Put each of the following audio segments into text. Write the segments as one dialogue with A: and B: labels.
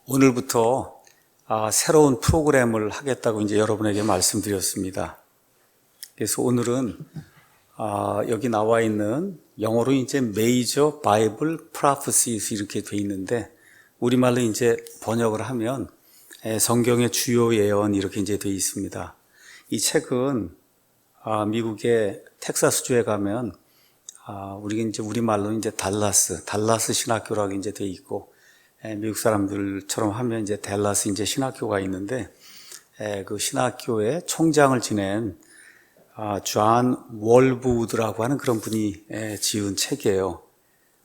A: 오늘부터 새로운 프로그램을 하겠다고 이제 여러분에게 말씀드렸습니다. 그래서 오늘은 여기 나와 있는 영어로 이제 Major Bible Prophecies 이렇게 돼 있는데 우리말로 이제 번역을 하면 성경의 주요 예언 이렇게 이제 돼 있습니다. 이 책은 미국의 텍사스주에 가면 우리가 이제 우리말로 이제 달라스 신학교라고 이제 돼 있고 미국 사람들처럼 하면 이제 댈러스 이제 신학교가 있는데 그 신학교의 총장을 지낸 존 월브우드라고 하는 그런 분이 지은 책이에요.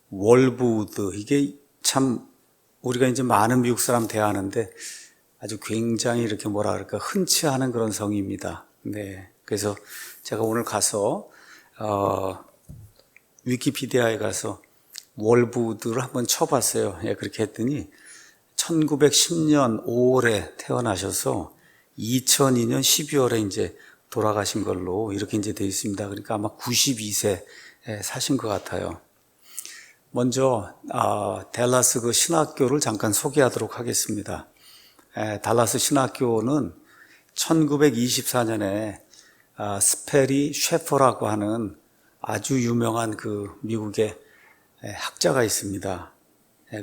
A: 월브우드 이게 참 우리가 이제 많은 미국 사람 대하는데 아주 굉장히 이렇게 뭐라 그럴까 흔치 않은 그런 성입니다. 네, 그래서 제가 오늘 가서 위키피디아에 가서 월브우드를 한번 쳐봤어요. 그렇게 했더니 1910년 5월에 태어나셔서 2002년 12월에 이제 돌아가신 걸로 이렇게 이제 되어 있습니다. 그러니까 아마 92세 사신 것 같아요. 먼저 댈러스 그 신학교를 잠깐 소개하도록 하겠습니다. 댈러스 신학교는 1924년에 스페리 셰퍼라고 하는 아주 유명한 그 미국의 학자가 있습니다.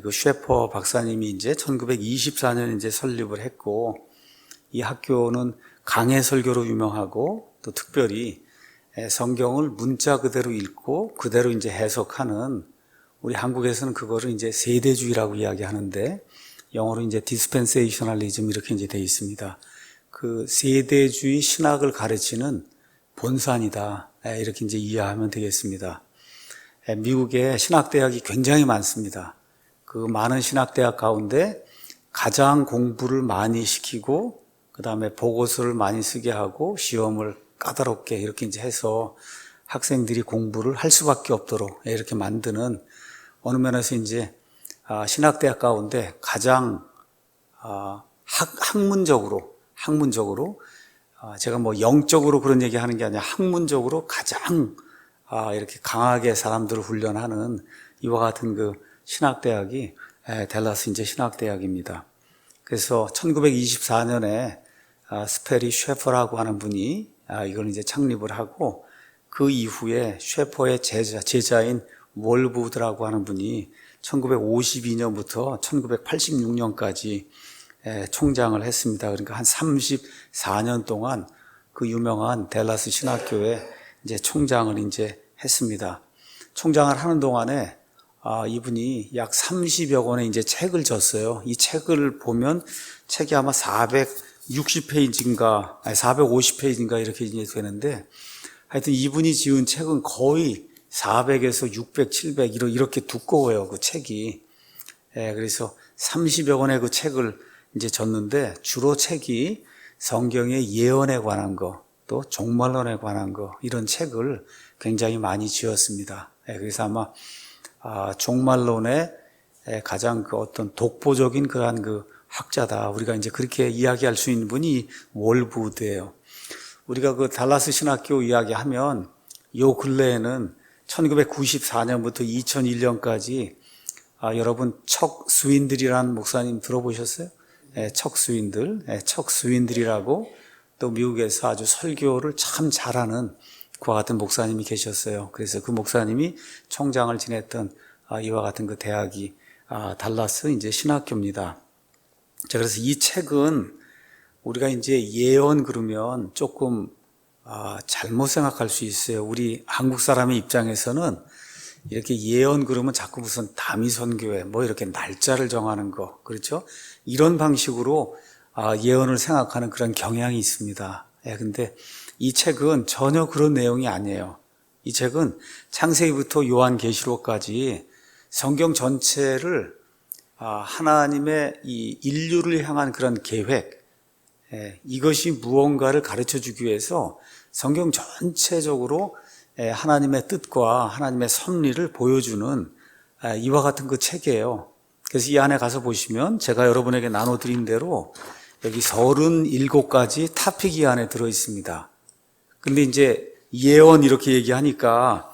A: 그 셰퍼 박사님이 이제 1924년 이제 설립을 했고, 이 학교는 강해 설교로 유명하고, 또 특별히 성경을 문자 그대로 읽고 그대로 이제 해석하는, 우리 한국에서는 그거를 이제 세대주의라고 이야기하는데, 영어로 이제 디스펜세이셔널리즘 이렇게 이제 되어 있습니다. 그 세대주의 신학을 가르치는 본산이다. 이렇게 이제 이해하면 되겠습니다. 미국에 신학대학이 굉장히 많습니다. 그 많은 신학대학 가운데 가장 공부를 많이 시키고 그 다음에 보고서를 많이 쓰게 하고 시험을 까다롭게 이렇게 이제 해서 학생들이 공부를 할 수밖에 없도록 이렇게 만드는 어느 면에서 이제 신학대학 가운데 가장 학문적으로 제가 뭐 영적으로 그런 얘기 하는 게 아니라 학문적으로 가장 이렇게 강하게 사람들을 훈련하는 이와 같은 그 신학대학이 댈러스 이제 신학대학입니다. 그래서 1924년에 스페리 셰퍼라고 하는 분이 이걸 이제 창립을 하고 그 이후에 셰퍼의 제자인 월브우드라고 하는 분이 1952년부터 1986년까지 총장을 했습니다. 그러니까 한 34년 동안 그 유명한 댈러스 신학교에 이제 총장을 이제 했습니다. 총장을 하는 동안에 이분이 약 30여 권의 이제 책을 졌어요. 이 책을 보면 책이 아마 460페이지인가, 450페이지인가 이렇게 이제 되는데 하여튼 이분이 지은 책은 거의 400에서 600, 700 이렇게 두꺼워요. 그 책이. 그래서 30여 권의 그 책을 이제 졌는데 주로 책이 성경의 예언에 관한 거, 또 종말론에 관한 거 이런 책을 굉장히 많이 지었습니다. 그래서 아마 종말론의 가장 그 어떤 독보적인 그러한 그 학자다. 우리가 이제 그렇게 이야기할 수 있는 분이 월브우드예요. 우리가 그 달라스 신학교 이야기하면 요 근래에는 1994년부터 2001년까지 여러분 척 스윈들이라는 목사님 들어보셨어요? 척 스윈들이라고 또 미국에서 아주 설교를 참 잘하는 그와 같은 목사님이 계셨어요. 그래서 그 목사님이 총장을 지냈던 이와 같은 그 대학이 달라스 이제 신학교입니다. 자, 그래서 이 책은 우리가 이제 예언 그러면 조금 잘못 생각할 수 있어요. 우리 한국 사람의 입장에서는 이렇게 예언 그러면 자꾸 무슨 다미선교회 뭐 이렇게 날짜를 정하는 거, 그렇죠? 이런 방식으로 예언을 생각하는 그런 경향이 있습니다. 근데 이 책은 전혀 그런 내용이 아니에요. 이 책은 창세기부터 요한계시록까지 성경 전체를 하나님의 이 인류를 향한 그런 계획, 이것이 무언가를 가르쳐 주기 위해서 성경 전체적으로 하나님의 뜻과 하나님의 섭리를 보여주는 이와 같은 그 책이에요. 그래서 이 안에 가서 보시면 제가 여러분에게 나눠드린 대로 여기 37가지 토픽이 안에 들어 있습니다. 근데 이제 예언 이렇게 얘기하니까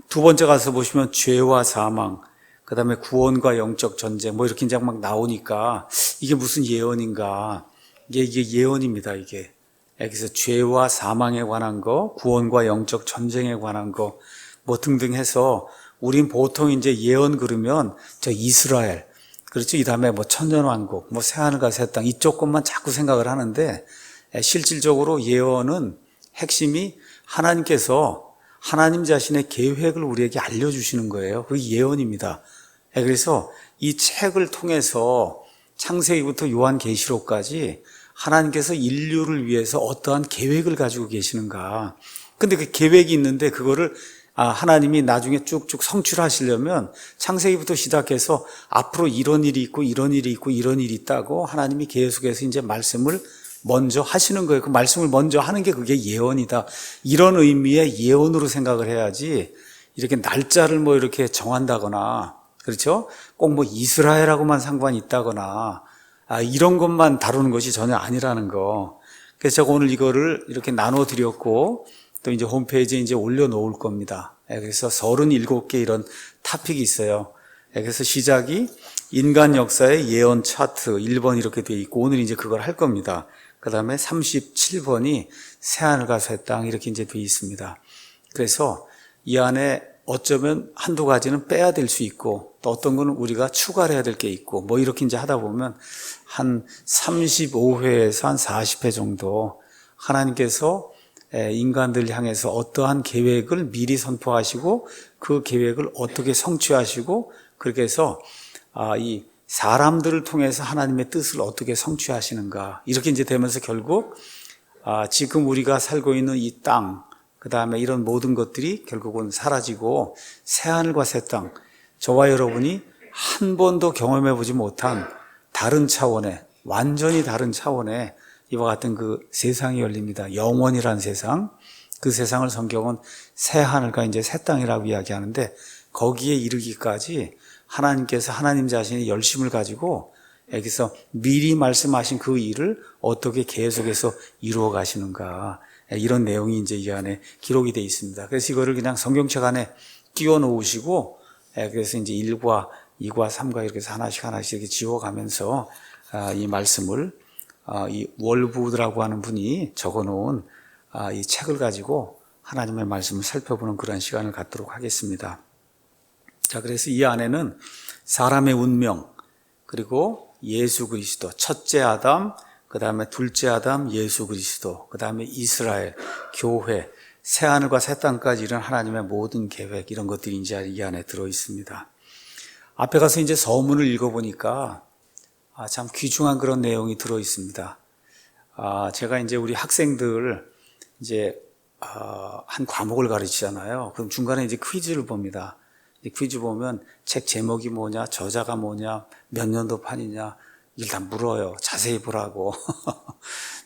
A: 두 번째 가서 보시면 죄와 사망, 그 다음에 구원과 영적 전쟁, 뭐 이렇게 이제 막 나오니까 이게 무슨 예언인가. 이게 예언입니다, 이게. 그래서 죄와 사망에 관한 거, 구원과 영적 전쟁에 관한 거, 뭐 등등 해서 우린 보통 이제 예언 그러면 저 이스라엘, 그렇죠. 이 다음에 뭐 천년왕국, 뭐 새하늘과 새 땅 이쪽 것만 자꾸 생각을 하는데 실질적으로 예언은 핵심이 하나님께서 하나님 자신의 계획을 우리에게 알려주시는 거예요. 그게 예언입니다. 그래서 이 책을 통해서 창세기부터 요한계시록까지 하나님께서 인류를 위해서 어떠한 계획을 가지고 계시는가. 근데 그 계획이 있는데 그거를 하나님이 나중에 쭉쭉 성취하시려면 창세기부터 시작해서 앞으로 이런 일이 있고 이런 일이 있고 이런 일이 있다고 하나님이 계속해서 이제 말씀을 먼저 하시는 거예요. 그 말씀을 먼저 하는 게 그게 예언이다. 이런 의미의 예언으로 생각을 해야지 이렇게 날짜를 뭐 이렇게 정한다거나 그렇죠? 꼭 뭐 이스라엘하고만 상관이 있다거나 이런 것만 다루는 것이 전혀 아니라는 거. 그래서 제가 오늘 이거를 이렇게 나눠 드렸고 또 이제 홈페이지에 이제 올려놓을 겁니다. 그래서 37개 이런 토픽이 있어요. 그래서 시작이 인간 역사의 예언 차트 1번 이렇게 돼 있고 오늘 이제 그걸 할 겁니다. 그 다음에 37번이 새하늘과 새 땅 이렇게 이제 돼 있습니다. 그래서 이 안에 어쩌면 한두 가지는 빼야 될 수 있고 또 어떤 거는 우리가 추가를 해야 될 게 있고 뭐 이렇게 이제 하다 보면 한 35회에서 한 40회 정도 하나님께서 인간들 향해서 어떠한 계획을 미리 선포하시고 그 계획을 어떻게 성취하시고 그렇게 해서 이 사람들을 통해서 하나님의 뜻을 어떻게 성취하시는가 이렇게 이제 되면서 결국 지금 우리가 살고 있는 이 땅 그 다음에 이런 모든 것들이 결국은 사라지고 새하늘과 새 땅 저와 여러분이 한 번도 경험해 보지 못한 다른 차원의 완전히 다른 차원의 이와 같은 그 세상이 열립니다. 영원이란 세상. 그 세상을 성경은 새 하늘과 이제 새 땅이라고 이야기하는데 거기에 이르기까지 하나님께서 하나님 자신의 열심을 가지고 여기서 미리 말씀하신 그 일을 어떻게 계속해서 이루어 가시는가. 이런 내용이 이제 이 안에 기록이 되어 있습니다. 그래서 이거를 그냥 성경책 안에 끼워 놓으시고 그래서 이제 1과 2과 3과 이렇게 해서 하나씩 이렇게 지워가면서 이 말씀을 이 월부드라고 하는 분이 적어놓은 이 책을 가지고 하나님의 말씀을 살펴보는 그런 시간을 갖도록 하겠습니다. 자, 그래서 이 안에는 사람의 운명 그리고 예수 그리스도 첫째 아담 그 다음에 둘째 아담 예수 그리스도 그 다음에 이스라엘 교회 새하늘과 새 땅까지 이런 하나님의 모든 계획 이런 것들이 이제 이 안에 들어 있습니다. 앞에 가서 이제 서문을 읽어보니까 참 귀중한 그런 내용이 들어 있습니다. 제가 이제 우리 학생들 이제 한 과목을 가르치잖아요. 그럼 중간에 이제 퀴즈를 봅니다. 퀴즈 보면 책 제목이 뭐냐, 저자가 뭐냐, 몇 년도 판이냐 일단 물어요. 자세히 보라고.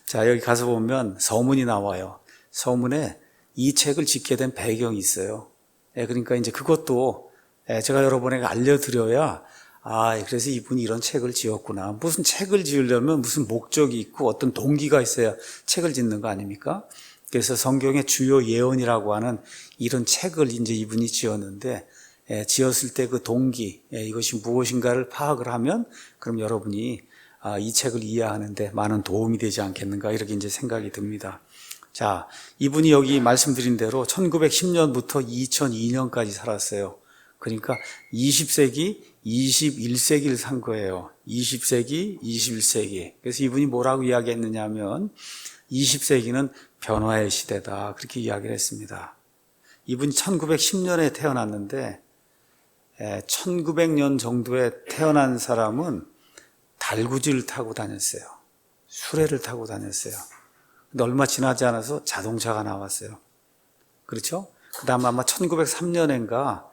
A: 자, 여기 가서 보면 서문이 나와요. 서문에 이 책을 짓게 된 배경이 있어요. 그러니까 이제 그것도 제가 여러분에게 알려드려야 그래서 이분이 이런 책을 지었구나. 무슨 책을 지으려면 무슨 목적이 있고 어떤 동기가 있어야 책을 짓는 거 아닙니까? 그래서 성경의 주요 예언이라고 하는 이런 책을 이제 이분이 지었는데 지었을 때 그 동기, 이것이 무엇인가를 파악을 하면 그럼 여러분이 이 책을 이해하는데 많은 도움이 되지 않겠는가 이렇게 이제 생각이 듭니다. 자, 이분이 여기 말씀드린 대로 1910년부터 2002년까지 살았어요. 그러니까 20세기, 21세기를 산 거예요. 20세기, 21세기. 그래서 이분이 뭐라고 이야기했느냐 하면 20세기는 변화의 시대다. 그렇게 이야기를 했습니다. 이분이 1910년에 태어났는데 1900년 정도에 태어난 사람은 달구지를 타고 다녔어요. 수레를 타고 다녔어요. 근데 얼마 지나지 않아서 자동차가 나왔어요. 그렇죠? 그 다음 아마 1903년인가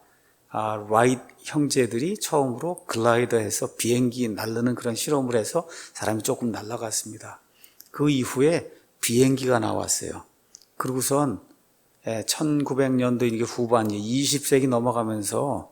A: 라이트 형제들이 처음으로 글라이더해서 비행기 날르는 그런 실험을 해서 사람이 조금 날아갔습니다. 그 이후에 비행기가 나왔어요. 그리고선 1900년도 이게 후반 20세기 넘어가면서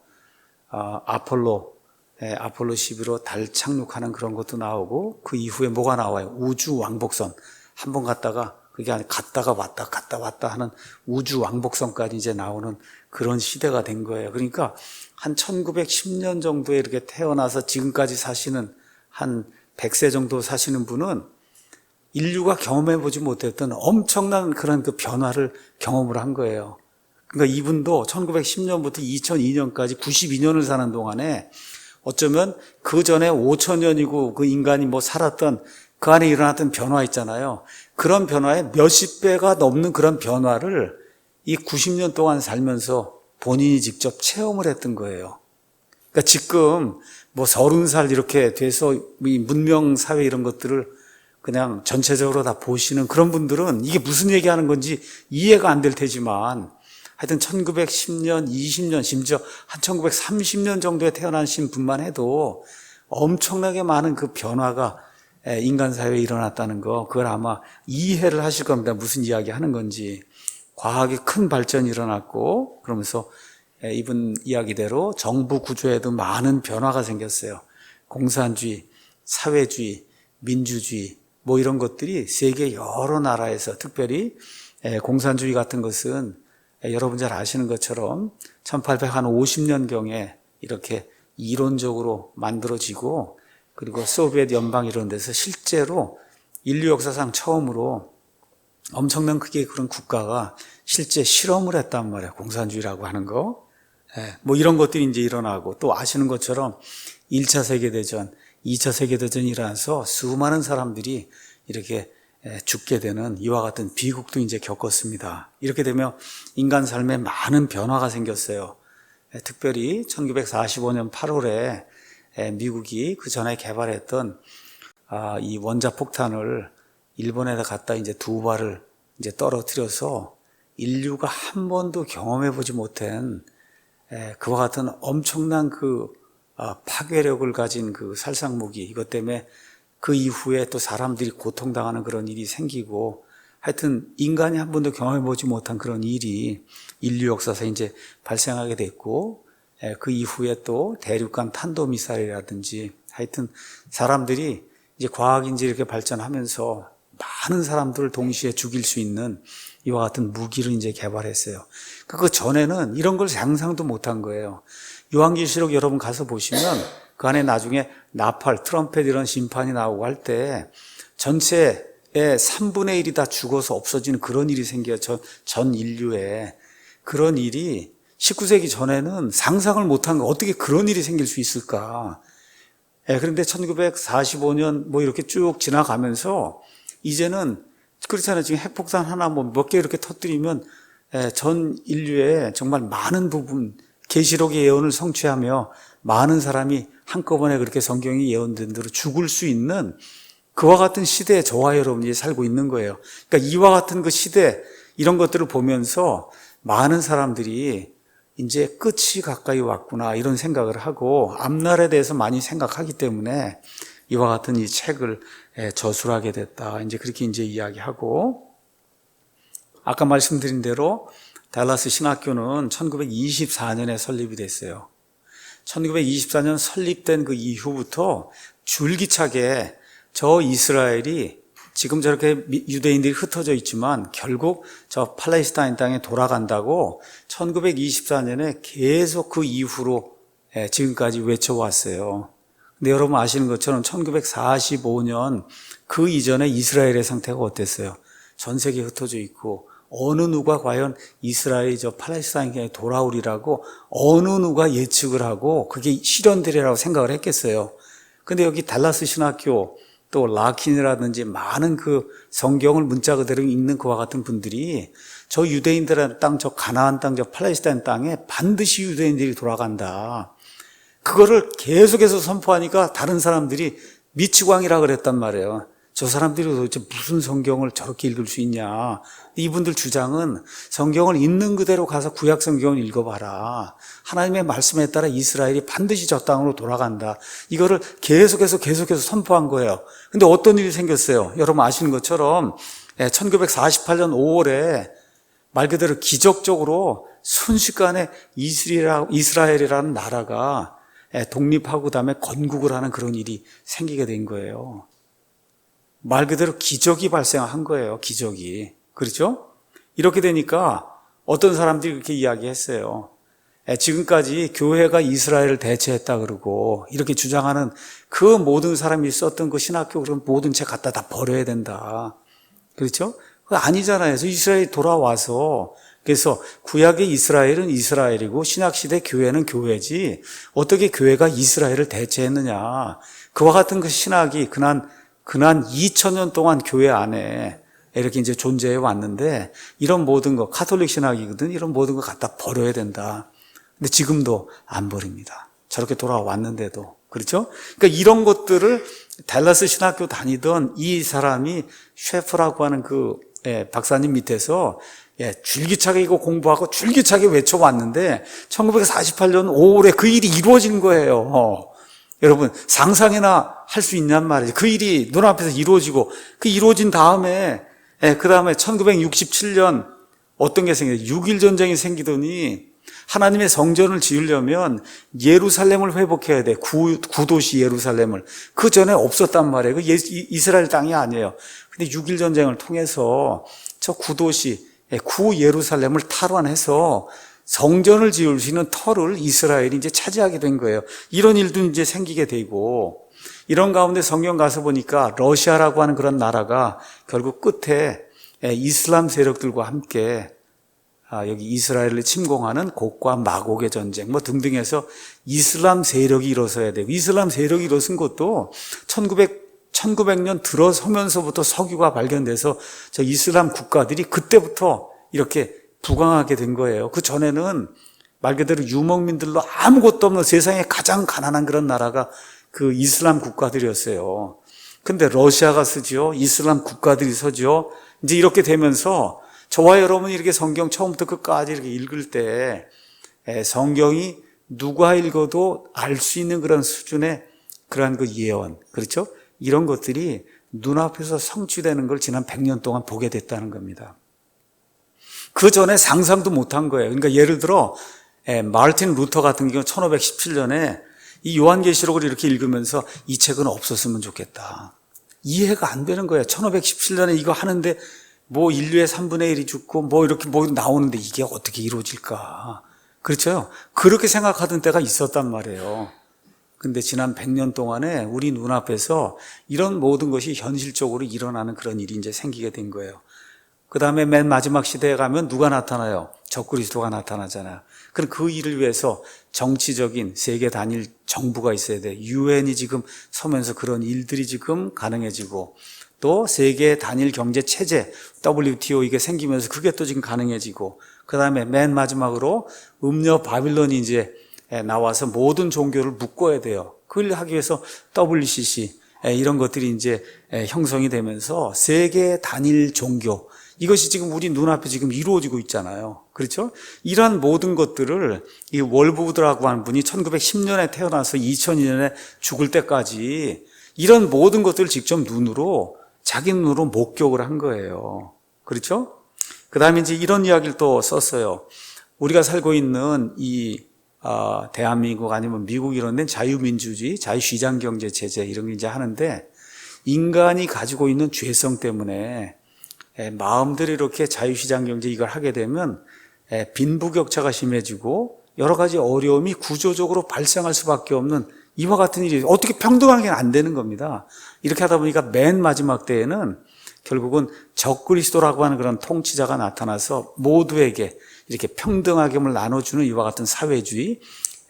A: 아폴로 11로 달 착륙하는 그런 것도 나오고 그 이후에 뭐가 나와요? 우주 왕복선 한 번 갔다가 그게 아니 갔다가 왔다 하는 우주 왕복선까지 이제 나오는 그런 시대가 된 거예요. 그러니까 한 1910년 정도에 이렇게 태어나서 지금까지 사시는 한 100세 정도 사시는 분은 인류가 경험해보지 못했던 엄청난 그런 그 변화를 경험을 한 거예요. 그러니까 이분도 1910년부터 2002년까지 92년을 사는 동안에 어쩌면 그 전에 5천년이고 그 인간이 뭐 살았던 그 안에 일어났던 변화 있잖아요. 그런 변화의 몇십 배가 넘는 그런 변화를 이 90년 동안 살면서 본인이 직접 체험을 했던 거예요. 그러니까 지금 뭐 30살 이렇게 돼서 이 문명 사회 이런 것들을 그냥 전체적으로 다 보시는 그런 분들은 이게 무슨 얘기하는 건지 이해가 안 될 테지만 하여튼 1910년, 20년, 심지어 한 1930년 정도에 태어나신 분만 해도 엄청나게 많은 그 변화가 인간 사회에 일어났다는 거, 그걸 아마 이해를 하실 겁니다. 무슨 이야기 하는 건지. 과학의 큰 발전이 일어났고, 그러면서 이분 이야기대로 정부 구조에도 많은 변화가 생겼어요. 공산주의, 사회주의, 민주주의, 뭐 이런 것들이 세계 여러 나라에서 특별히 공산주의 같은 것은 여러분 잘 아시는 것처럼 1850년경에 이렇게 이론적으로 만들어지고 그리고 소비에트 연방 이런 데서 실제로 인류 역사상 처음으로 엄청난 크기의 그런 국가가 실제 실험을 했단 말이에요. 공산주의라고 하는 거. 뭐 이런 것들이 이제 일어나고 또 아시는 것처럼 1차 세계대전, 2차 세계대전이 일어나서 수많은 사람들이 이렇게 죽게 되는 이와 같은 비극도 이제 겪었습니다. 이렇게 되면 인간 삶에 많은 변화가 생겼어요. 특별히 1945년 8월에 미국이 그 전에 개발했던 이 원자폭탄을 일본에다 갖다 이제 2발을 이제 떨어뜨려서 인류가 한 번도 경험해보지 못한 그와 같은 엄청난 그 파괴력을 가진 그 살상무기, 이것 때문에 그 이후에 또 사람들이 고통당하는 그런 일이 생기고 하여튼 인간이 한 번도 경험해보지 못한 그런 일이 인류 역사에서 이제 발생하게 됐고 그 이후에 또 대륙간 탄도미사일이라든지 하여튼 사람들이 이제 과학이 이제 이렇게 발전하면서 많은 사람들을 동시에 죽일 수 있는 이와 같은 무기를 이제 개발했어요. 그 전에는 이런 걸 상상도 못한 거예요. 요한계시록 여러분 가서 보시면 그 안에 나중에 나팔, 트럼펫 이런 심판이 나오고 할 때 전체의 3분의 1이 다 죽어서 없어지는 그런 일이 생겨요. 전 인류에. 그런 일이 19세기 전에는 상상을 못한 거, 어떻게 그런 일이 생길 수 있을까. 그런데 1945년 뭐 이렇게 쭉 지나가면서 이제는 그렇잖아요. 지금 핵폭탄 하나 뭐 몇 개 이렇게 터뜨리면 전 인류의 정말 많은 부분, 계시록의 예언을 성취하며 많은 사람이 한꺼번에 그렇게 성경이 예언된 대로 죽을 수 있는 그와 같은 시대에 저와 여러분이 살고 있는 거예요. 그러니까 이와 같은 그 시대, 이런 것들을 보면서 많은 사람들이 이제 끝이 가까이 왔구나 이런 생각을 하고 앞날에 대해서 많이 생각하기 때문에 이와 같은 이 책을 저술하게 됐다. 이제 그렇게 이제 이야기하고, 아까 말씀드린 대로 달라스 신학교는 1924년에 설립이 됐어요. 1924년 설립된 그 이후부터 줄기차게 저 이스라엘이 지금 저렇게 유대인들이 흩어져 있지만 결국 저 팔레스타인 땅에 돌아간다고 1924년에 계속 그 이후로 지금까지 외쳐왔어요. 근데 여러분 아시는 것처럼 1945년 그 이전에 이스라엘의 상태가 어땠어요? 전 세계에 흩어져 있고 어느 누가 과연 이스라엘이 저 팔레스타인에 돌아오리라고 어느 누가 예측을 하고 그게 실현되리라고 생각을 했겠어요. 근데 여기 달라스 신학교 또 라킨이라든지 많은 그 성경을 문자 그대로 읽는 그와 같은 분들이 저 유대인들의 땅, 저 가나안 땅, 저 팔레스타인 땅에 반드시 유대인들이 돌아간다. 그거를 계속해서 선포하니까 다른 사람들이 미치광이라 그랬단 말이에요. 저 사람들이 도대체 무슨 성경을 저렇게 읽을 수 있냐. 이분들 주장은 성경을 있는 그대로 가서 구약 성경을 읽어봐라. 하나님의 말씀에 따라 이스라엘이 반드시 저 땅으로 돌아간다. 이거를 계속해서 선포한 거예요. 근데 어떤 일이 생겼어요? 여러분 아시는 것처럼 1948년 5월에 말 그대로 기적적으로 순식간에 이스라엘이라는 나라가 독립하고 그다음에 건국을 하는 그런 일이 생기게 된 거예요. 말 그대로 기적이 발생한 거예요. 기적이. 그렇죠? 이렇게 되니까 어떤 사람들이 그렇게 이야기했어요. 지금까지 교회가 이스라엘을 대체했다 그러고 이렇게 주장하는 그 모든 사람이 썼던 그 신학교 그런 모든 책 갖다 다 버려야 된다. 그렇죠? 그거 아니잖아요. 그래서 이스라엘이 돌아와서 그래서 구약의 이스라엘은 이스라엘이고 신약시대 교회는 교회지 어떻게 교회가 이스라엘을 대체했느냐. 그와 같은 그 신학이 근한 2000년 동안 교회 안에 이렇게 이제 존재해 왔는데 이런 모든 거 카톨릭 신학이거든 이런 모든 거 갖다 버려야 된다. 근데 지금도 안 버립니다. 저렇게 돌아왔는데도. 그렇죠? 그러니까 이런 것들을 달라스 신학교 다니던 이 사람이 셰프라고 하는 그 박사님 밑에서 줄기차게 이거 공부하고 줄기차게 외쳐왔는데 1948년 5월에 그 일이 이루어진 거예요. 여러분 상상이나 할 수 있냔 말이에요. 그 일이 눈앞에서 이루어지고 그 이루어진 다음에 그 다음에 1967년 어떤 게 생겨요? 6.1 전쟁이 생기더니 하나님의 성전을 지으려면 예루살렘을 회복해야 돼. 구도시 예루살렘을. 그 전에 없었단 말이에요. 그 이스라엘 땅이 아니에요. 근데 6.1 전쟁을 통해서 저 구도시, 구 예루살렘을 탈환해서 성전을 지을 수 있는 터를 이스라엘이 이제 차지하게 된 거예요. 이런 일도 이제 생기게 되고, 이런 가운데 성경 가서 보니까 러시아라고 하는 그런 나라가 결국 끝에 이슬람 세력들과 함께 여기 이스라엘을 침공하는 곡과 마곡의 전쟁 뭐 등등 해서 이슬람 세력이 일어서야 돼요. 이슬람 세력이 일어선 것도 1900년 들어서면서부터 석유가 발견돼서 저 이슬람 국가들이 그때부터 이렇게 부강하게 된 거예요. 그 전에는 말 그대로 유목민들로 아무것도 없는 세상에 가장 가난한 그런 나라가 그 이슬람 국가들이었어요. 근데 러시아가 쓰죠. 이슬람 국가들이 서죠. 이제 이렇게 되면서 저와 여러분이 이렇게 성경 처음부터 끝까지 이렇게 읽을 때 성경이 누가 읽어도 알 수 있는 그런 수준의 그러한 그 예언, 그렇죠? 이런 것들이 눈앞에서 성취되는 걸 지난 100년 동안 보게 됐다는 겁니다. 그 전에 상상도 못한 거예요. 그러니까 예를 들어 마르틴 루터 같은 경우 1517년에 이 요한계시록을 이렇게 읽으면서 이 책은 없었으면 좋겠다. 이해가 안 되는 거예요. 1517년에 이거 하는데 뭐 인류의 3분의 1이 죽고 뭐 이렇게 뭐 나오는데 이게 어떻게 이루어질까. 그렇죠? 그렇게 생각하던 때가 있었단 말이에요. 근데 지난 100년 동안에 우리 눈앞에서 이런 모든 것이 현실적으로 일어나는 그런 일이 이제 생기게 된 거예요. 그 다음에 맨 마지막 시대에 가면 누가 나타나요? 적그리스도가 나타나잖아요. 그럼 그 일을 위해서 정치적인 세계 단일 정부가 있어야 돼. 유엔이 지금 서면서 그런 일들이 지금 가능해지고 또 세계 단일 경제 체제 WTO 이게 생기면서 그게 또 지금 가능해지고 그 다음에 맨 마지막으로 음녀 바빌론이 이제 나와서 모든 종교를 묶어야 돼요. 그걸 하기 위해서 WCC 이런 것들이 이제 형성이 되면서 세계 단일 종교 이것이 지금 우리 눈앞에 지금 이루어지고 있잖아요. 그렇죠? 이러한 모든 것들을 이 월부드라고 하는 분이 1910년에 태어나서 2002년에 죽을 때까지 이런 모든 것들을 직접 눈으로 자기 눈으로 목격을 한 거예요. 그렇죠? 그 다음에 이제 이런 이야기를 또 썼어요. 우리가 살고 있는 이 대한민국 아니면 미국 이런 데는 자유민주주의, 자유시장경제 체제 이런 게 이제 하는데 인간이 가지고 있는 죄성 때문에 마음대로 이렇게 자유시장경제 이걸 하게 되면 빈부격차가 심해지고 여러 가지 어려움이 구조적으로 발생할 수밖에 없는 이와 같은 일이 어떻게 평등하게 안 되는 겁니다. 이렇게 하다 보니까 맨 마지막 때에는 결국은 적그리스도라고 하는 그런 통치자가 나타나서 모두에게 이렇게 평등하게을 나눠주는 이와 같은 사회주의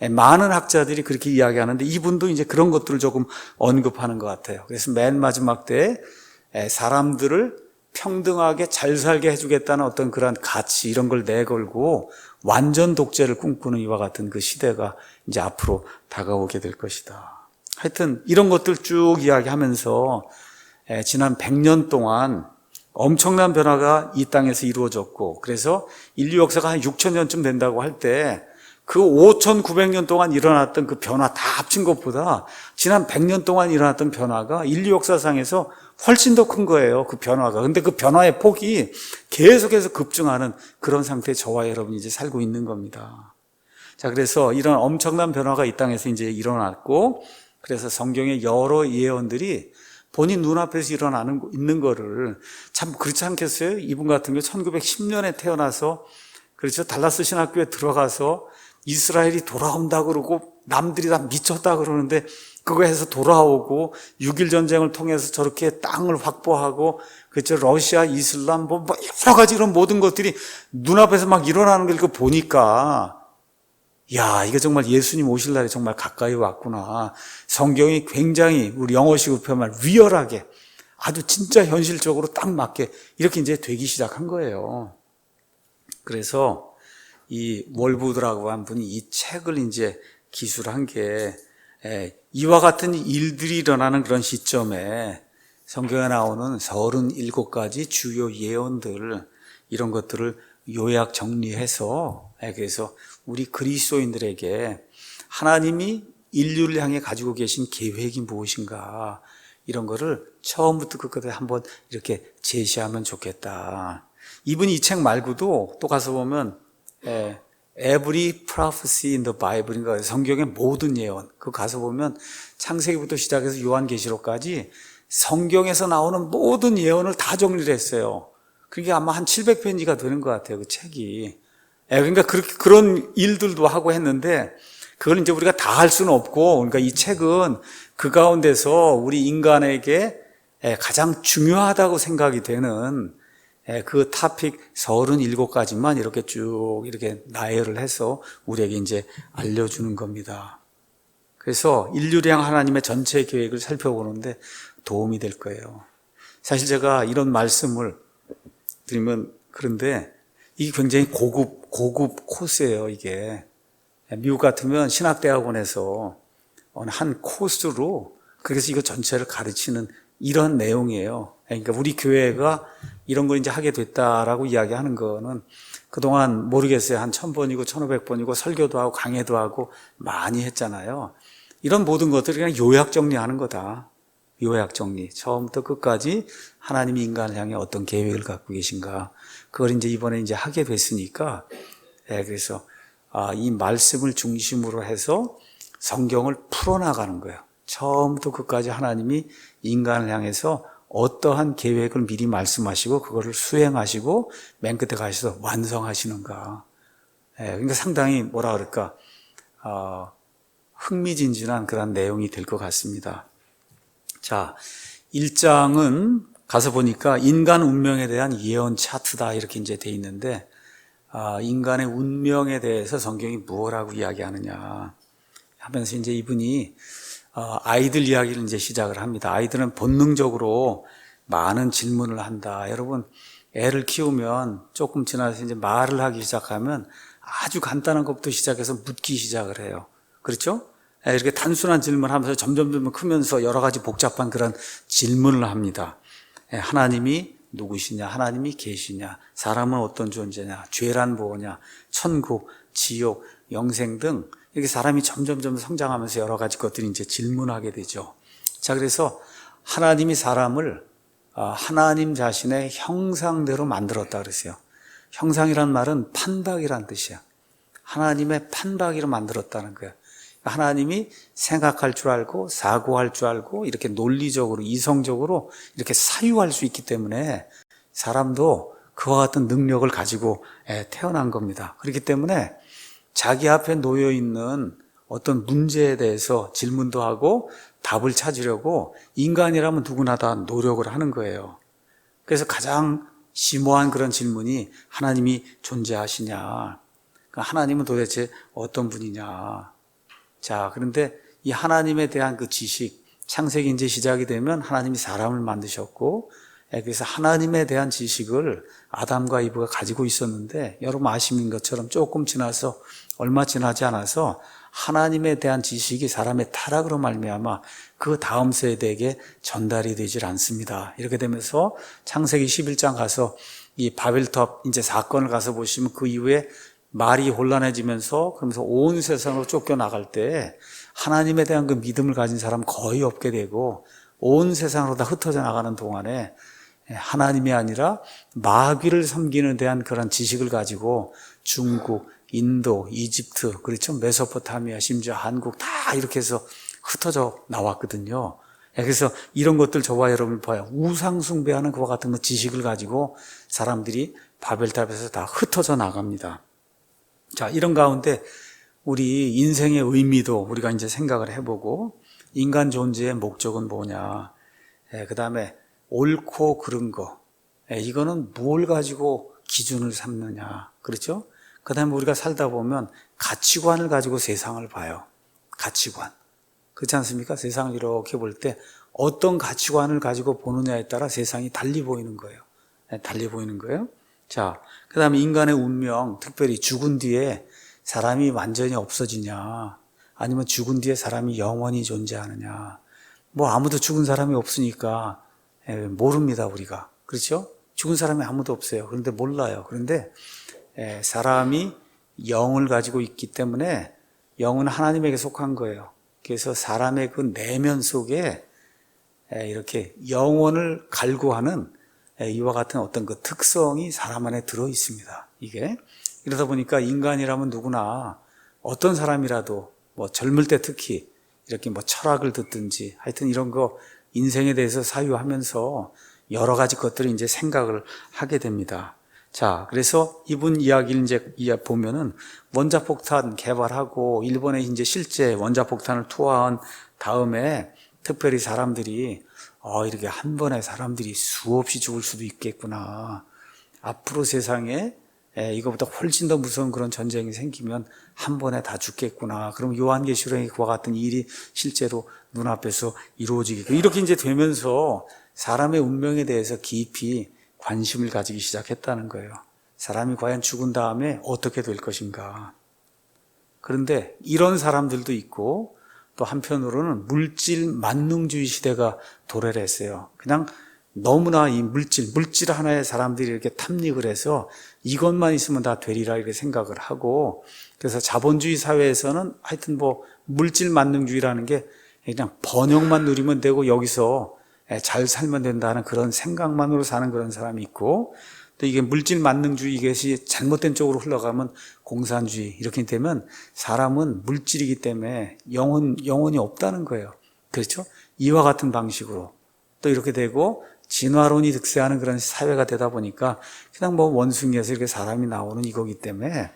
A: 많은 학자들이 그렇게 이야기하는데 이분도 이제 그런 것들을 조금 언급하는 것 같아요. 그래서 맨 마지막 때에 사람들을 평등하게 잘 살게 해주겠다는 어떤 그런 가치 이런 걸 내걸고 완전 독재를 꿈꾸는 이와 같은 그 시대가 이제 앞으로 다가오게 될 것이다. 하여튼 이런 것들 쭉 이야기하면서 지난 100년 동안 엄청난 변화가 이 땅에서 이루어졌고 그래서 인류 역사가 한 6,000년쯤 된다고 할 때 그 5,900년 동안 일어났던 그 변화 다 합친 것보다 지난 100년 동안 일어났던 변화가 인류 역사상에서 훨씬 더 큰 거예요. 그 변화가. 근데 그 변화의 폭이 계속해서 급증하는 그런 상태에 저와 여러분이 이제 살고 있는 겁니다. 자, 그래서 이런 엄청난 변화가 이 땅에서 이제 일어났고 그래서 성경의 여러 예언들이 본인 눈앞에서 있는 거를 참 그렇지 않겠어요? 이분 같은 경우 1910년에 태어나서 그렇죠. 달라스 신학교에 들어가서 이스라엘이 돌아온다 그러고 남들이 다 미쳤다 그러는데 그거 해서 돌아오고 6.1 전쟁을 통해서 저렇게 땅을 확보하고 그렇죠. 러시아, 이슬람 뭐 여러 가지 이런 모든 것들이 눈앞에서 막 일어나는 걸 보니까 야, 이거 정말 예수님 오실 날이 정말 가까이 왔구나. 성경이 굉장히 우리 영어식으로 표현하면 리얼하게 아주 진짜 현실적으로 딱 맞게 이렇게 이제 되기 시작한 거예요. 그래서 이 월부드라고 한 분이 이 책을 이제 기술한 게 이와 같은 일들이 일어나는 그런 시점에 성경에 나오는 37가지 주요 예언들 이런 것들을 요약 정리해서 그래서 우리 그리스도인들에게 하나님이 인류를 향해 가지고 계신 계획이 무엇인가 이런 거를 처음부터 끝까지 한번 이렇게 제시하면 좋겠다. 이분이 이 책 말고도 또 가서 보면 Every prophecy in the Bible인가 성경의 모든 예언 그거 가서 보면 창세기부터 시작해서 요한계시록까지 성경에서 나오는 모든 예언을 다 정리를 했어요. 그게 아마 한 700페이지가 되는 것 같아요, 그 책이. 그러니까 그런 일들도 하고 했는데, 그걸 이제 우리가 다 할 수는 없고, 그러니까 이 책은 그 가운데서 우리 인간에게 가장 중요하다고 생각이 되는 그 토픽 37가지만 이렇게 쭉 이렇게 나열을 해서 우리에게 이제 알려주는 겁니다. 그래서 인류를 향한 하나님의 전체 계획을 살펴보는데 도움이 될 거예요. 사실 제가 이런 말씀을 드리면 그런데 이게 굉장히 고급 코스예요, 이게. 미국 같으면 신학대학원에서 어느 한 코스로 그래서 이거 전체를 가르치는 이런 내용이에요. 그러니까 우리 교회가 이런 걸 이제 하게 됐다라고 이야기하는 거는 그동안 모르겠어요. 한 1000번이고 1500번이고 설교도 하고 강해도 하고 많이 했잖아요. 이런 모든 것들을 그냥 요약 정리하는 거다. 요약 정리. 처음부터 끝까지 하나님이 인간을 향해 어떤 계획을 갖고 계신가. 그걸 이제 이번에 이제 하게 됐으니까, 그래서, 이 말씀을 중심으로 해서 성경을 풀어나가는 거예요. 처음부터 끝까지 하나님이 인간을 향해서 어떠한 계획을 미리 말씀하시고, 그거를 수행하시고, 맨 끝에 가셔서 완성하시는가. 그러니까 상당히 뭐라 그럴까, 흥미진진한 그런 내용이 될 것 같습니다. 자, 1장은 가서 보니까 인간 운명에 대한 예언 차트다 이렇게 이제 돼 있는데 인간의 운명에 대해서 성경이 무엇라고 이야기하느냐 하면서 이제 이분이 아이들 이야기를 이제 시작을 합니다. 아이들은 본능적으로 많은 질문을 한다. 여러분 애를 키우면 조금 지나서 이제 말을 하기 시작하면 아주 간단한 것부터 시작해서 묻기 시작을 해요. 그렇죠? 이렇게 단순한 질문을 하면서 점점 크면서 여러 가지 복잡한 그런 질문을 합니다. 하나님이 누구시냐? 하나님이 계시냐? 사람은 어떤 존재냐? 죄란 뭐냐? 천국, 지옥, 영생 등 이렇게 사람이 점점 성장하면서 여러 가지 것들이 이제 질문하게 되죠. 자, 그래서 하나님이 사람을 하나님 자신의 형상대로 만들었다 그랬어요. 형상이란 말은 판박이란 뜻이야. 하나님의 판박이로 만들었다는 거야. 하나님이 생각할 줄 알고 사고할 줄 알고 이렇게 논리적으로 이성적으로 이렇게 사유할 수 있기 때문에 사람도 그와 같은 능력을 가지고 태어난 겁니다. 그렇기 때문에 자기 앞에 놓여 있는 어떤 문제에 대해서 질문도 하고 답을 찾으려고 인간이라면 누구나 다 노력을 하는 거예요. 그래서 가장 심오한 그런 질문이 하나님이 존재하시냐? 하나님은 도대체 어떤 분이냐? 자, 그런데 이 하나님에 대한 그 지식, 창세기 이제 시작이 되면 하나님이 사람을 만드셨고, 그래서 하나님에 대한 지식을 아담과 이브가 가지고 있었는데, 여러분 아시는 것처럼 조금 지나서, 얼마 지나지 않아서 하나님에 대한 지식이 사람의 타락으로 말미암아 그 다음 세대에게 전달이 되질 않습니다. 이렇게 되면서 창세기 11장 가서 이 바벨탑 이제 사건을 가서 보시면 그 이후에 말이 혼란해지면서 그러면서 온 세상으로 쫓겨나갈 때 하나님에 대한 그 믿음을 가진 사람 거의 없게 되고 온 세상으로 다 흩어져 나가는 동안에 하나님이 아니라 마귀를 섬기는 대한 그런 지식을 가지고 중국, 인도, 이집트, 그렇죠? 메소포타미아, 심지어 한국 다 이렇게 해서 흩어져 나왔거든요. 그래서 이런 것들 저와 여러분 봐요. 우상 숭배하는 그와 같은 그 지식을 가지고 사람들이 바벨탑에서 다 흩어져 나갑니다. 자, 이런 가운데 우리 인생의 의미도 우리가 이제 생각을 해보고, 인간 존재의 목적은 뭐냐, 그 다음에 옳고 그른 거, 이거는 뭘 가지고 기준을 삼느냐, 그렇죠? 그 다음에 우리가 살다 보면 가치관을 가지고 세상을 봐요. 가치관. 그렇지 않습니까? 세상을 이렇게 볼 때 어떤 가치관을 가지고 보느냐에 따라 세상이 달리 보이는 거예요. 달리 보이는 거예요. 자, 그 다음에 인간의 운명, 특별히 죽은 뒤에 사람이 완전히 없어지냐, 아니면 죽은 뒤에 사람이 영원히 존재하느냐. 뭐 아무도 죽은 사람이 없으니까 모릅니다, 우리가. 그렇죠? 죽은 사람이 아무도 없어요. 그런데 몰라요. 그런데 사람이 영을 가지고 있기 때문에 영은 하나님에게 속한 거예요. 그래서 사람의 그 내면 속에 이렇게 영혼을 갈구하는 이와 같은 어떤 그 특성이 사람 안에 들어 있습니다. 이게 이러다 보니까 인간이라면 누구나 어떤 사람이라도 뭐 젊을 때 특히 이렇게 뭐 철학을 듣든지 하여튼 이런 거 인생에 대해서 사유하면서 여러 가지 것들을 이제 생각을 하게 됩니다. 자, 그래서 이분 이야기를 이제 보면은 원자폭탄 개발하고 일본에 이제 실제 원자폭탄을 투하한 다음에 특별히 사람들이 이렇게 한 번에 사람들이 수없이 죽을 수도 있겠구나. 앞으로 세상에 이거보다 훨씬 더 무서운 그런 전쟁이 생기면 한 번에 다 죽겠구나. 그럼 요한계시록의 그와 같은 일이 실제로 눈앞에서 이루어지겠고, 이렇게 이제 되면서 사람의 운명에 대해서 깊이 관심을 가지기 시작했다는 거예요. 사람이 과연 죽은 다음에 어떻게 될 것인가. 그런데 이런 사람들도 있고, 또 한편으로는 물질 만능주의 시대가 도래를 했어요. 그냥 너무나 이 물질 하나에 사람들이 이렇게 탐닉을 해서 이것만 있으면 다 되리라 이렇게 생각을 하고, 그래서 자본주의 사회에서는 하여튼 뭐 물질 만능주의라는 게 그냥 번영만 누리면 되고 여기서 잘 살면 된다는 그런 생각만으로 사는 그런 사람이 있고, 또 이게 물질 만능주의 이것이 잘못된 쪽으로 흘러가면 공산주의 이렇게 되면 사람은 물질이기 때문에 영혼이 없다는 거예요. 그렇죠? 이와 같은 방식으로 또 이렇게 되고 진화론이 득세하는 그런 사회가 되다 보니까 그냥 뭐 원숭이에서 이렇게 사람이 나오는 이거기 때문에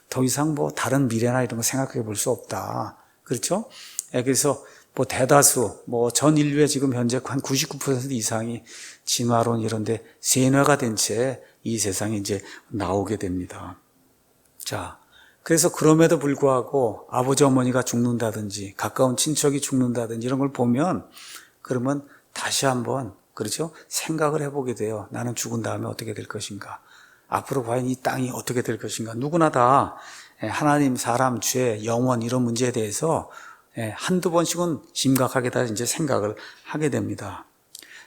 A: 더 이상 뭐 다른 미래나 이런 거 생각해 볼 수 없다. 그렇죠? 그래서 뭐 대다수, 뭐 전 인류의 지금 현재 한 99% 이상이 진화론 이런데 세뇌가 된 채 이 세상에 이제 나오게 됩니다. 자, 그래서 그럼에도 불구하고 아버지 어머니가 죽는다든지 가까운 친척이 죽는다든지 이런 걸 보면 그러면 다시 한번, 그렇죠? 생각을 해보게 돼요. 나는 죽은 다음에 어떻게 될 것인가? 앞으로 과연 이 땅이 어떻게 될 것인가? 누구나 다 하나님, 사람, 죄, 영원 이런 문제에 대해서 한두 번씩은 심각하게 다 이제 생각을 하게 됩니다.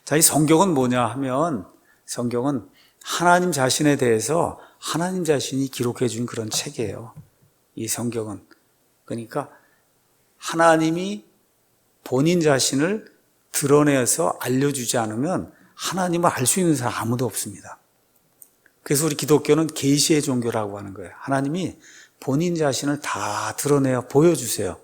A: 자, 이 성경은 뭐냐 하면 성경은 하나님 자신에 대해서 하나님 자신이 기록해 준 그런 책이에요. 이 성경은. 그러니까 하나님이 본인 자신을 드러내서 알려주지 않으면 하나님을 알 수 있는 사람 아무도 없습니다. 그래서 우리 기독교는 계시의 종교라고 하는 거예요. 하나님이 본인 자신을 다 드러내어 보여주세요.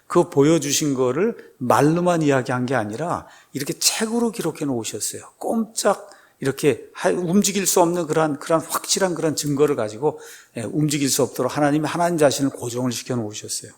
A: 그 보여주신 거를 말로만 이야기한 게 아니라 이렇게 책으로 기록해 놓으셨어요. 꼼짝 이렇게 움직일 수 없는 그런 확실한 그런 증거를 가지고 움직일 수 없도록 하나님 자신을 고정을 시켜 놓으셨어요.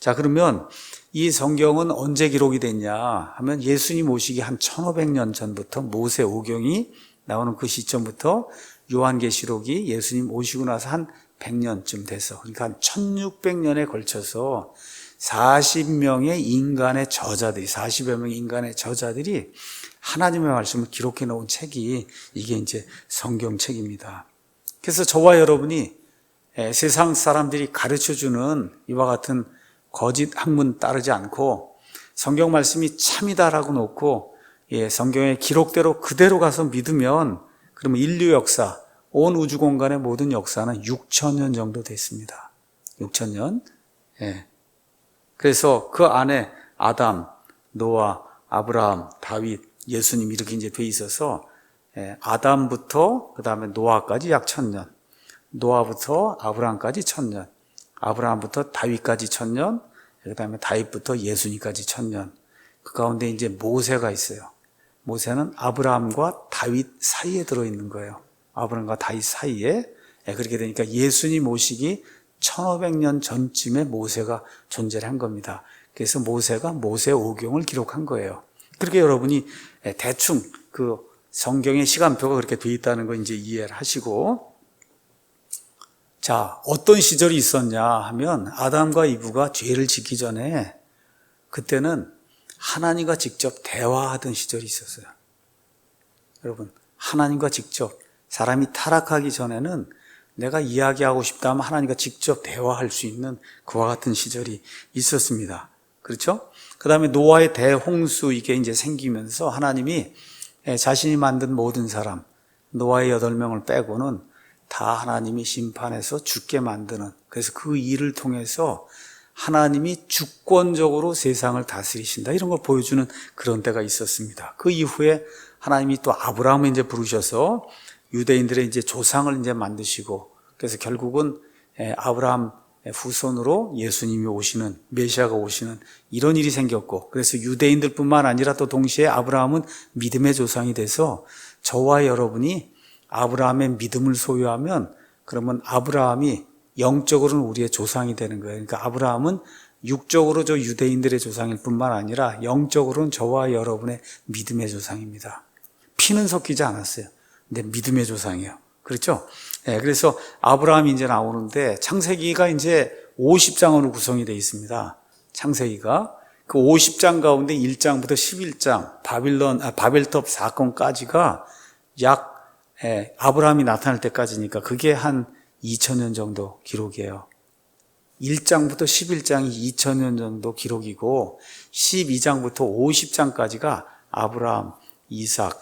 A: 자, 그러면 이 성경은 언제 기록이 됐냐 하면 예수님 오시기 한 1500년 전부터 모세 오경이 나오는 그 시점부터 요한계시록이 예수님 오시고 나서 한 100년쯤 돼서, 그러니까 한 1600년에 걸쳐서 40명의 인간의 저자들이, 40여 명의 인간의 저자들이 하나님의 말씀을 기록해 놓은 책이 이게 이제 성경책입니다. 그래서 저와 여러분이 세상 사람들이 가르쳐주는 이와 같은 거짓 학문 따르지 않고 성경 말씀이 참이다라고 놓고 성경의 기록대로 그대로 가서 믿으면 그러면 인류 역사, 온 우주 공간의 모든 역사는 6,000년 정도 됐습니다. 6,000년. 그래서 그 안에 아담, 노아, 아브라함, 다윗, 예수님 이렇게 이제 돼 있어서 아담부터 그 다음에 노아까지 약 1,000년, 노아부터 아브라함까지 1,000년, 아브라함부터 다윗까지 1,000년, 그 다음에 다윗부터 예수님까지 1,000년. 그 가운데 이제 모세가 있어요. 모세는 아브라함과 다윗 사이에 들어있는 거예요. 아브라함과 다윗 사이에. 그렇게 되니까 예수님 오시기 1500년 전쯤에 모세가 존재를 한 겁니다. 그래서 모세가 모세오경을 기록한 거예요. 그렇게 여러분이 대충 그 성경의 시간표가 그렇게 돼 있다는 거 이제 이해를 하시고, 자, 어떤 시절이 있었냐 하면 아담과 이브가 죄를 짓기 전에 그때는 하나님과 직접 대화하던 시절이 있었어요. 여러분, 하나님과 직접, 사람이 타락하기 전에는 내가 이야기하고 싶다 하면 하나님과 직접 대화할 수 있는 그와 같은 시절이 있었습니다. 그렇죠? 그 다음에 노아의 대홍수 이게 이제 생기면서 하나님이 자신이 만든 모든 사람, 노아의 8명을 빼고는 다 하나님이 심판해서 죽게 만드는, 그래서 그 일을 통해서 하나님이 주권적으로 세상을 다스리신다, 이런 걸 보여주는 그런 때가 있었습니다. 그 이후에 하나님이 또 아브라함을 이제 부르셔서 유대인들의 이제 조상을 이제 만드시고, 그래서 결국은 아브라함 후손으로 예수님이 오시는, 메시아가 오시는 이런 일이 생겼고, 그래서 유대인들뿐만 아니라 또 동시에 아브라함은 믿음의 조상이 돼서 저와 여러분이 아브라함의 믿음을 소유하면 그러면 아브라함이 영적으로는 우리의 조상이 되는 거예요. 그러니까 아브라함은 육적으로 저 유대인들의 조상일 뿐만 아니라 영적으로는 저와 여러분의 믿음의 조상입니다. 피는 섞이지 않았어요. 근데 믿음의 조상이에요. 그렇죠? 그래서 아브라함이 이제 나오는데 창세기가 이제 50장으로 구성이 되어 있습니다. 창세기가 그 50장 가운데 1장부터 11장 바벨탑 사건까지가 약 아브라함이 나타날 때까지니까 그게 한 2000년 정도 기록이에요. 1장부터 11장이 2000년 정도 기록이고 12장부터 50장까지가 아브라함, 이삭,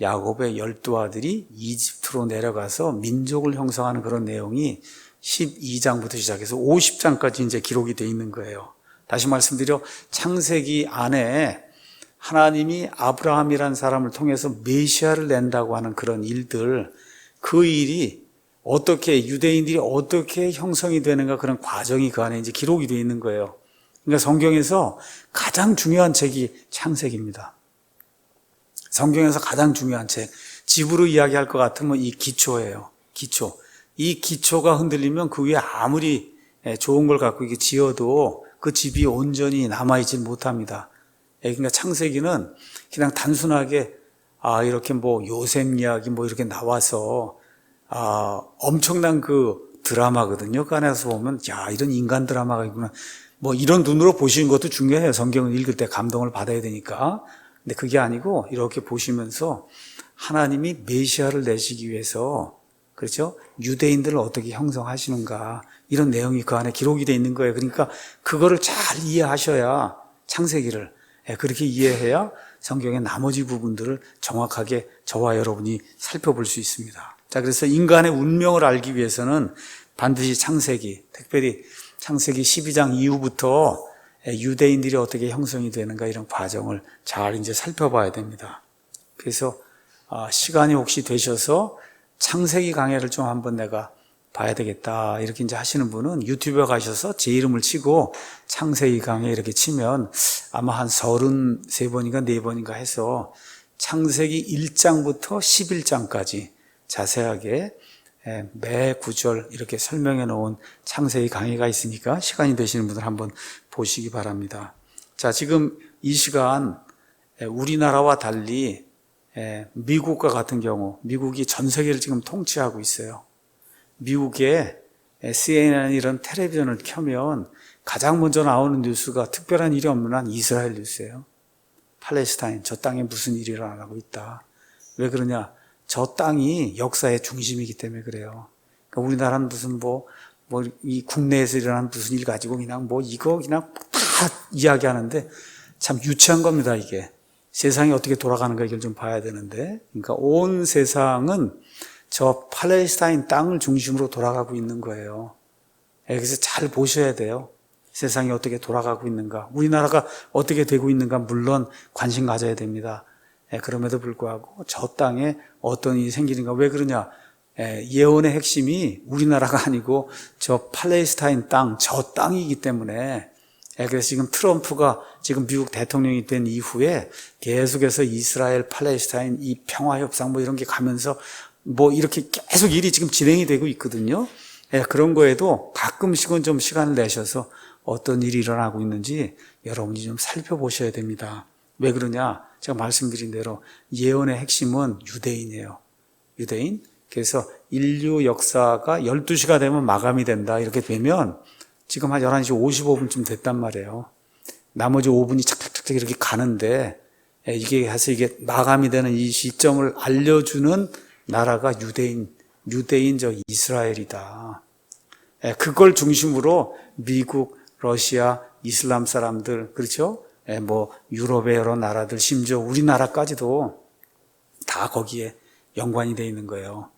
A: 야곱의 12아들이 이집트로 내려가서 민족을 형성하는 그런 내용이 12장부터 시작해서 50장까지 이제 기록이 되어 있는 거예요. 다시 말씀드려, 창세기 안에 하나님이 아브라함이라는 사람을 통해서 메시아를 낸다고 하는 그런 일들, 그 일이 어떻게, 유대인들이 어떻게 형성이 되는가, 그런 과정이 그 안에 이제 기록이 되어 있는 거예요. 그러니까 성경에서 가장 중요한 책이 창세기입니다. 성경에서 가장 중요한 책, 집으로 이야기할 것 같으면 이 기초예요. 기초. 이 기초가 흔들리면 그 위에 아무리 좋은 걸 갖고 이게 지어도 그 집이 온전히 남아있지 못합니다. 그러니까 창세기는 그냥 단순하게 이렇게 뭐 요셉 이야기 뭐 이렇게 나와서 엄청난 그 드라마거든요. 그 안에서 보면 야, 이런 인간 드라마가 있구나. 뭐 이런 눈으로 보시는 것도 중요해요. 성경을 읽을 때 감동을 받아야 되니까. 근데 그게 아니고 이렇게 보시면서 하나님이 메시아를 내시기 위해서, 그렇죠? 유대인들을 어떻게 형성하시는가, 이런 내용이 그 안에 기록이 되어 있는 거예요. 그러니까 그거를 잘 이해하셔야, 창세기를 그렇게 이해해야 성경의 나머지 부분들을 정확하게 저와 여러분이 살펴볼 수 있습니다. 자, 그래서 인간의 운명을 알기 위해서는 반드시 창세기, 특별히 창세기 12장 이후부터 유대인들이 어떻게 형성이 되는가, 이런 과정을 잘 이제 살펴봐야 됩니다. 그래서 시간이 혹시 되셔서 창세기 강해를 좀 한번 내가 봐야 되겠다, 이렇게 이제 하시는 분은 유튜브에 가셔서 제 이름을 치고 창세기 강해 이렇게 치면 아마 한 33번인가 4번인가 해서 창세기 1장부터 11장까지 자세하게 매 구절 이렇게 설명해 놓은 창세기 강의가 있으니까 시간이 되시는 분들 한번 보시기 바랍니다. 자, 지금 이 시간 우리나라와 달리 미국과 같은 경우, 미국이 전 세계를 지금 통치하고 있어요. 미국의 CNN 이런 텔레비전을 켜면 가장 먼저 나오는 뉴스가 특별한 일이 없는 한 이스라엘 뉴스예요. 팔레스타인, 저 땅에 무슨 일이 일어나고 있다. 왜 그러냐? 저 땅이 역사의 중심이기 때문에 그래요. 그러니까 우리나라는 무슨 이 국내에서 일어난 무슨 일 가지고 그냥 이거 그냥 다 이야기하는데 참 유치한 겁니다, 이게. 세상이 어떻게 돌아가는가 이걸 좀 봐야 되는데. 그러니까 온 세상은 저 팔레스타인 땅을 중심으로 돌아가고 있는 거예요. 그래서 잘 보셔야 돼요. 세상이 어떻게 돌아가고 있는가, 우리나라가 어떻게 되고 있는가 물론 관심 가져야 됩니다. 그럼에도 불구하고 저 땅에 어떤 일이 생기는가. 왜 그러냐? 예언의 핵심이 우리나라가 아니고 저 팔레스타인 땅, 저 땅이기 때문에 그래서 지금 트럼프가 지금 미국 대통령이 된 이후에 계속해서 이스라엘, 팔레스타인 이 평화협상 뭐 이런 게 가면서 뭐 이렇게 계속 일이 지금 진행이 되고 있거든요. 그런 거에도 가끔씩은 좀 시간을 내셔서 어떤 일이 일어나고 있는지 여러분이 좀 살펴보셔야 됩니다. 왜 그러냐? 제가 말씀드린 대로 예언의 핵심은 유대인이에요. 유대인. 그래서 인류 역사가 12시가 되면 마감이 된다. 이렇게 되면 지금 한 11시 55분쯤 됐단 말이에요. 나머지 5분이 착착착 이렇게 가는데 이게 해서 이게 마감이 되는 이 시점을 알려주는 나라가 유대인 저 이스라엘이다. 그걸 중심으로 미국, 러시아, 이슬람 사람들, 그렇죠? 뭐 유럽의 여러 나라들, 심지어 우리나라까지도 다 거기에 연관이 돼 있는 거예요.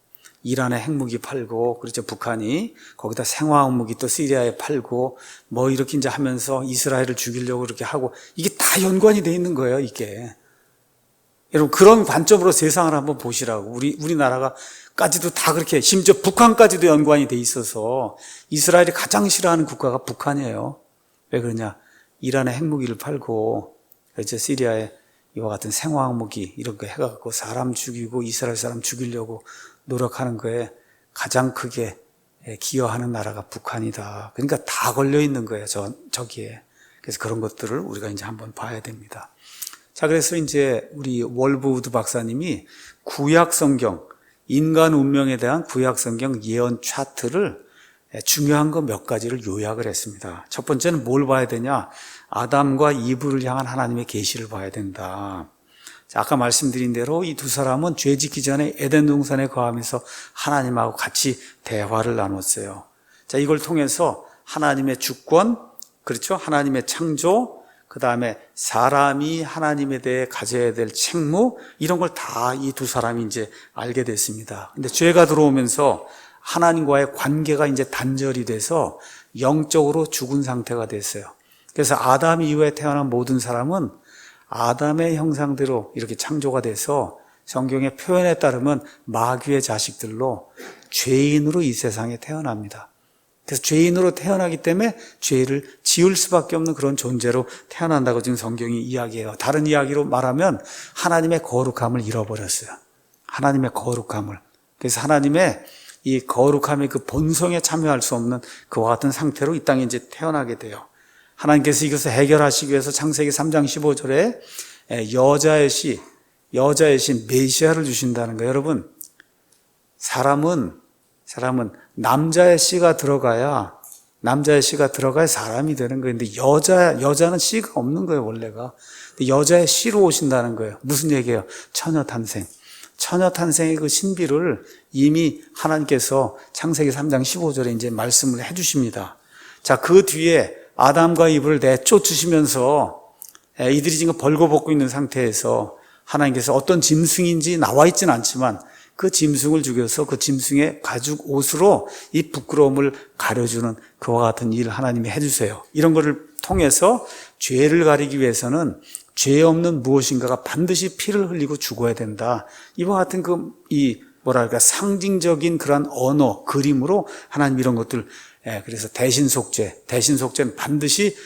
A: 이란에 핵무기 팔고, 그렇죠. 북한이 거기다 생화학무기 또 시리아에 팔고, 뭐 이렇게 이제 하면서 이스라엘을 죽이려고 그렇게 하고, 이게 다 연관이 돼 있는 거예요, 이게. 여러분, 그런 관점으로 세상을 한번 보시라고. 우리나라가까지도 다 그렇게, 심지어 북한까지도 연관이 돼 있어서, 이스라엘이 가장 싫어하는 국가가 북한이에요. 왜 그러냐? 이란에 핵무기를 팔고, 그렇죠. 시리아에 이와 같은 생화학무기, 이런 거 해갖고 사람 죽이고, 이스라엘 사람 죽이려고 노력하는 거에 가장 크게 기여하는 나라가 북한이다. 그러니까 다 걸려 있는 거예요, 저기에. 그래서 그런 것들을 우리가 이제 한번 봐야 됩니다. 자, 그래서 이제 우리 월브우드 박사님이 구약 성경, 인간 운명에 대한 구약 성경 예언 차트를 중요한 거 몇 가지를 요약을 했습니다. 첫 번째는 뭘 봐야 되냐? 아담과 이브를 향한 하나님의 계시를 봐야 된다. 자, 아까 말씀드린 대로 이 두 사람은 죄 짓기 전에 에덴 동산에 거하면서 하나님하고 같이 대화를 나눴어요. 자, 이걸 통해서 하나님의 주권, 그렇죠? 하나님의 창조, 그 다음에 사람이 하나님에 대해 가져야 될 책무, 이런 걸 다 이 두 사람이 이제 알게 됐습니다. 근데 죄가 들어오면서 하나님과의 관계가 이제 단절이 돼서 영적으로 죽은 상태가 됐어요. 그래서 아담 이후에 태어난 모든 사람은 아담의 형상대로 이렇게 창조가 돼서 성경의 표현에 따르면 마귀의 자식들로 죄인으로 이 세상에 태어납니다. 그래서 죄인으로 태어나기 때문에 죄를 지을 수밖에 없는 그런 존재로 태어난다고 지금 성경이 이야기해요. 다른 이야기로 말하면 하나님의 거룩함을 잃어버렸어요. 하나님의 거룩함을. 그래서 하나님의 이 거룩함의 그 본성에 참여할 수 없는 그와 같은 상태로 이 땅에 이제 태어나게 돼요. 하나님께서 이것을 해결하시기 위해서 창세기 3장 15절에 여자의 신 메시아를 주신다는 거예요. 여러분, 사람은 남자의 씨가 들어가야 사람이 되는 거예요. 근데 여자는 씨가 없는 거예요, 원래가. 여자의 씨로 오신다는 거예요. 무슨 얘기예요? 처녀 탄생의 그 신비를 이미 하나님께서 창세기 3장 15절에 이제 말씀을 해 주십니다. 자, 그 뒤에 아담과 이브를 내쫓으시면서 이들이 지금 벌거벗고 있는 상태에서 하나님께서 어떤 짐승인지 나와 있지는 않지만 그 짐승을 죽여서 그 짐승의 가죽 옷으로 이 부끄러움을 가려주는 그와 같은 일을 하나님이 해주세요. 이런 거를 통해서 죄를 가리기 위해서는 죄 없는 무엇인가가 반드시 피를 흘리고 죽어야 된다. 이와 같은 상징적인 그런 언어, 그림으로 하나님 이런 것들, 그래서 대신속죄는 반드시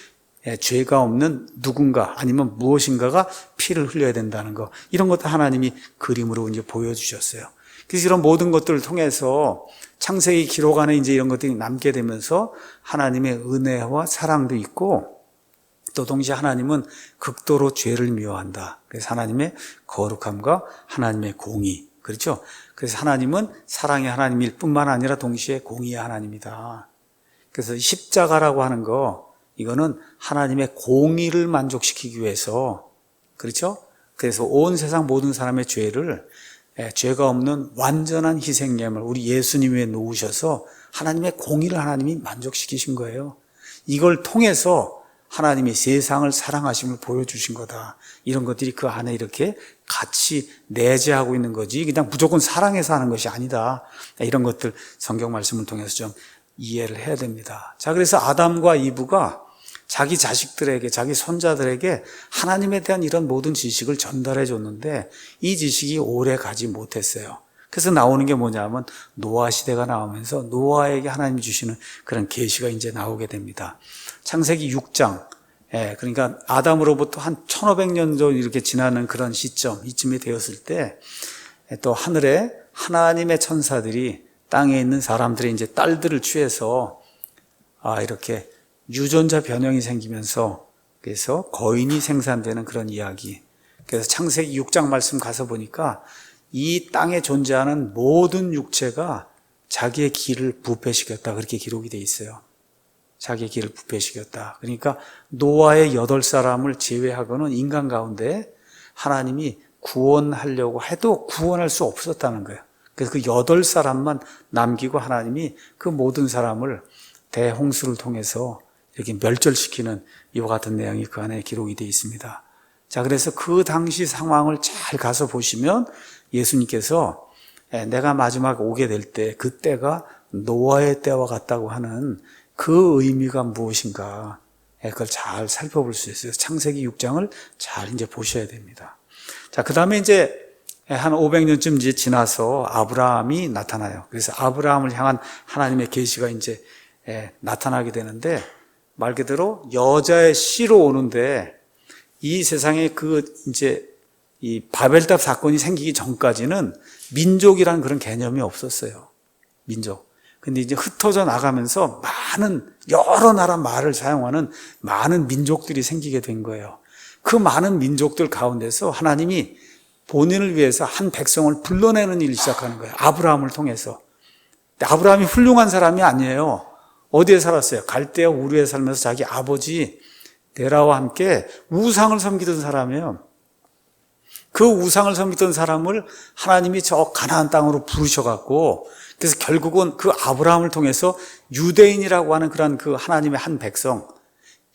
A: 죄가 없는 누군가 아니면 무엇인가가 피를 흘려야 된다는 거. 이런 것도 하나님이 그림으로 이제 보여주셨어요. 그래서 이런 모든 것들을 통해서 창세기 기록 안에 이제 이런 것들이 남게 되면서 하나님의 은혜와 사랑도 있고 또 동시에 하나님은 극도로 죄를 미워한다. 그래서 하나님의 거룩함과 하나님의 공의. 그렇죠? 그래서 하나님은 사랑의 하나님일 뿐만 아니라 동시에 공의의 하나님이다. 그래서 십자가라고 하는 거, 이거는 하나님의 공의를 만족시키기 위해서, 그렇죠? 그래서 온 세상 모든 사람의 죄가 없는 완전한 희생예물, 우리 예수님에 놓으셔서 하나님의 공의를 하나님이 만족시키신 거예요. 이걸 통해서 하나님이 세상을 사랑하심을 보여주신 거다. 이런 것들이 그 안에 이렇게 같이 내재하고 있는 거지 그냥 무조건 사랑해서 하는 것이 아니다. 이런 것들 성경 말씀을 통해서 좀 이해를 해야 됩니다. 자, 그래서 아담과 이브가 자기 자식들에게, 자기 손자들에게 하나님에 대한 이런 모든 지식을 전달해 줬는데 이 지식이 오래 가지 못했어요. 그래서 나오는 게 뭐냐면 노아 시대가 나오면서 노아에게 하나님이 주시는 그런 계시가 이제 나오게 됩니다. 창세기 6장 그러니까 아담으로부터 한 1500년 정도 이렇게 지나는 그런 시점, 이쯤이 되었을 때 또 하늘에 하나님의 천사들이 땅에 있는 사람들의 이제 딸들을 취해서 이렇게 유전자 변형이 생기면서 그래서 거인이 생산되는 그런 이야기. 그래서 창세기 6장 말씀 가서 보니까 이 땅에 존재하는 모든 육체가 자기의 기를 부패시켰다. 그렇게 기록이 되어 있어요. 자기의 기를 부패시켰다. 그러니까 노아의 8사람을 제외하고는 인간 가운데 하나님이 구원하려고 해도 구원할 수 없었다는 거예요. 그래서 그 8사람만 남기고 하나님이 그 모든 사람을 대홍수를 통해서 이렇게 멸절시키는 이와 같은 내용이 그 안에 기록이 되어 있습니다. 자, 그래서 그 당시 상황을 잘 가서 보시면 예수님께서 내가 마지막에 오게 될 때 그때가 노아의 때와 같다고 하는 그 의미가 무엇인가 그걸 잘 살펴볼 수 있어요. 창세기 6장을 잘 이제 보셔야 됩니다. 자, 그 다음에 이제 한 500년쯤 이제 지나서 아브라함이 나타나요. 그래서 아브라함을 향한 하나님의 계시가 이제 나타나게 되는데 말 그대로 여자의 씨로 오는데 이 세상에 이제 이 바벨탑 사건이 생기기 전까지는 민족이라는 그런 개념이 없었어요. 민족. 근데 이제 흩어져 나가면서 많은 여러 나라 말을 사용하는 많은 민족들이 생기게 된 거예요. 그 많은 민족들 가운데서 하나님이 본인을 위해서 한 백성을 불러내는 일을 시작하는 거예요. 아브라함을 통해서. 근데 아브라함이 훌륭한 사람이 아니에요. 어디에 살았어요? 갈대아 우르에 살면서 자기 아버지 데라와 함께 우상을 섬기던 사람이에요. 그 우상을 섬기던 사람을 하나님이 저 가나안 땅으로 부르셔갖고 그래서 결국은 그 아브라함을 통해서 유대인이라고 하는 그런 그 하나님의 한 백성,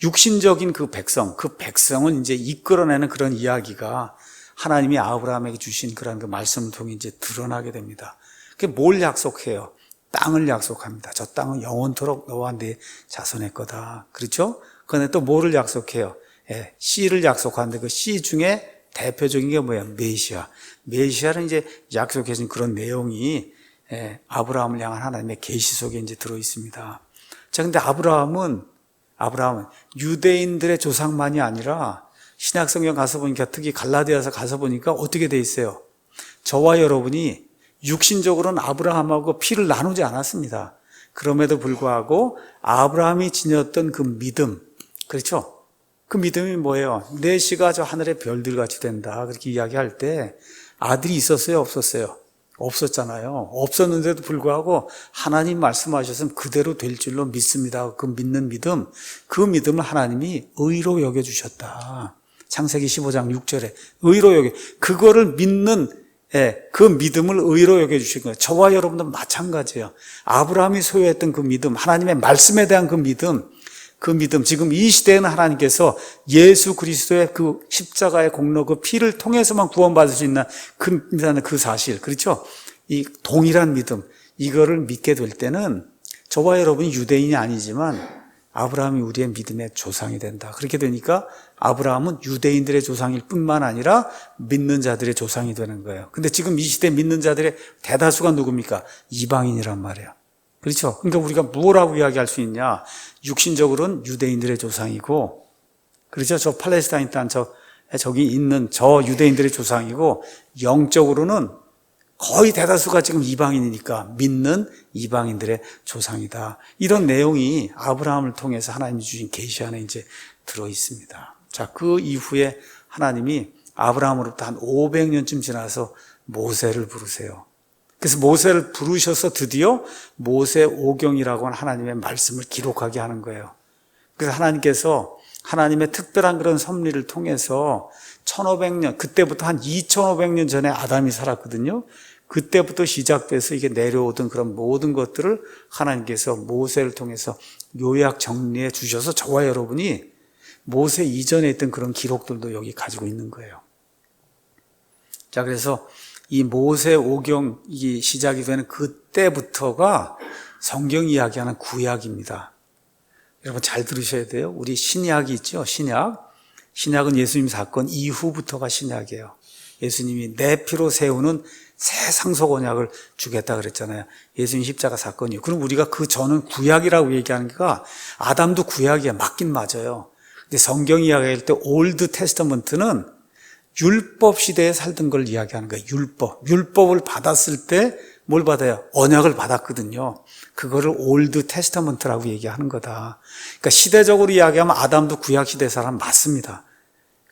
A: 육신적인 그 백성은 이제 이끌어내는 그런 이야기가 하나님이 아브라함에게 주신 그런 그 말씀을 통해 이제 드러나게 됩니다. 그게 뭘 약속해요? 땅을 약속합니다. 저 땅은 영원토록 너와 내 자손의 거다. 그렇죠? 그런데 또 뭐를 약속해요? 씨를 약속하는데 그 씨 중에 대표적인 게 뭐야? 메시아. 메시아는 이제 약속해준 그런 내용이 아브라함을 향한 하나님의 계시 속에 이제 들어 있습니다. 자, 근데 아브라함은 유대인들의 조상만이 아니라 신약성경 가서 보니까 특히 갈라디아서 가서 보니까 어떻게 돼 있어요? 저와 여러분이 육신적으로는 아브라함하고 피를 나누지 않았습니다. 그럼에도 불구하고 아브라함이 지녔던 그 믿음, 그렇죠? 그 믿음이 뭐예요? 내 씨가 저 하늘의 별들 같이 된다. 그렇게 이야기할 때 아들이 있었어요? 없었어요? 없었잖아요. 없었는데도 불구하고 하나님 말씀하셨으면 그대로 될 줄로 믿습니다. 그 믿는 믿음, 그 믿음을 하나님이 의로 여겨주셨다. 창세기 15장 6절에 의로 그거를 믿는 그 믿음을 의로 여겨주신 거예요. 저와 여러분도 마찬가지예요. 아브라함이 소유했던 그 믿음, 하나님의 말씀에 대한 그 믿음, 지금 이 시대에는 하나님께서 예수 그리스도의 그 십자가의 공로, 그 피를 통해서만 구원받을 수 있는 그 사실, 그렇죠? 이 동일한 믿음, 이거를 믿게 될 때는 저와 여러분이 유대인이 아니지만 아브라함이 우리의 믿음의 조상이 된다. 그렇게 되니까 아브라함은 유대인들의 조상일 뿐만 아니라 믿는 자들의 조상이 되는 거예요. 근데 지금 이 시대 믿는 자들의 대다수가 누굽니까? 이방인이란 말이에요. 그렇죠? 그러니까 우리가 뭐라고 이야기할 수 있냐? 육신적으로는 유대인들의 조상이고, 그렇죠? 저 팔레스타인 땅, 저기 있는 저 유대인들의 조상이고, 영적으로는 거의 대다수가 지금 이방인이니까 믿는 이방인들의 조상이다. 이런 내용이 아브라함을 통해서 하나님이 주신 계시 안에 이제 들어 있습니다. 자, 그 이후에 하나님이 아브라함으로부터 한 500년쯤 지나서 모세를 부르세요. 그래서 모세를 부르셔서 드디어 모세오경이라고 하는 하나님의 말씀을 기록하게 하는 거예요. 그래서 하나님께서 하나님의 특별한 그런 섭리를 통해서 1500년, 그때부터 한 2500년 전에 아담이 살았거든요. 그때부터 시작돼서 이게 내려오던 그런 모든 것들을 하나님께서 모세를 통해서 요약 정리해 주셔서 저와 여러분이 모세 이전에 있던 그런 기록들도 여기 가지고 있는 거예요. 자, 그래서 이 모세오경이 시작이 되는 그때부터가 성경 이야기하는 구약입니다. 여러분 잘 들으셔야 돼요. 우리 신약이 있죠. 신약은 예수님 사건 이후부터가 신약이에요. 예수님이 내 피로 세우는 새 상속 언약을 주겠다 그랬잖아요. 예수님 십자가 사건이요. 그럼 우리가 그 전은 구약이라고 얘기하는 게 아담도 구약이야. 맞긴 맞아요. 근데 성경 이야기할 때 올드 테스터먼트는 율법 시대에 살던 걸 이야기하는 거예요. 율법을 받았을 때 뭘 받아요? 언약을 받았거든요. 그거를 올드 테스터먼트라고 얘기하는 거다. 그러니까 시대적으로 이야기하면 아담도 구약 시대 사람 맞습니다.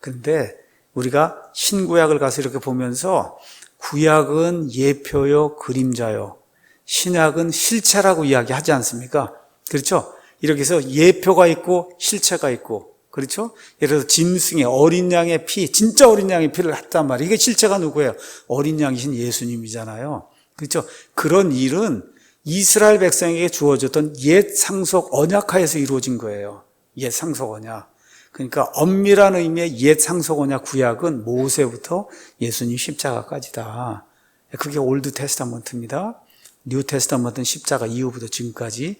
A: 그런데 우리가 신구약을 가서 이렇게 보면서 구약은 예표요 그림자요, 신약은 실체라고 이야기하지 않습니까? 그렇죠? 이렇게 해서 예표가 있고 실체가 있고, 그렇죠? 예를 들어서 짐승의 어린 양의 피, 진짜 어린 양의 피를 했단 말이에요. 이게 실체가 누구예요? 어린 양이신 예수님이잖아요. 그렇죠? 그런 일은 이스라엘 백성에게 주어졌던 옛 상속 언약하에서 이루어진 거예요. 옛 상속 언약. 그러니까 엄밀한 의미의 옛 상속 언약 구약은 모세부터 예수님 십자가까지다. 그게 올드 테스타먼트입니다. 뉴 테스타먼트는 십자가 이후부터 지금까지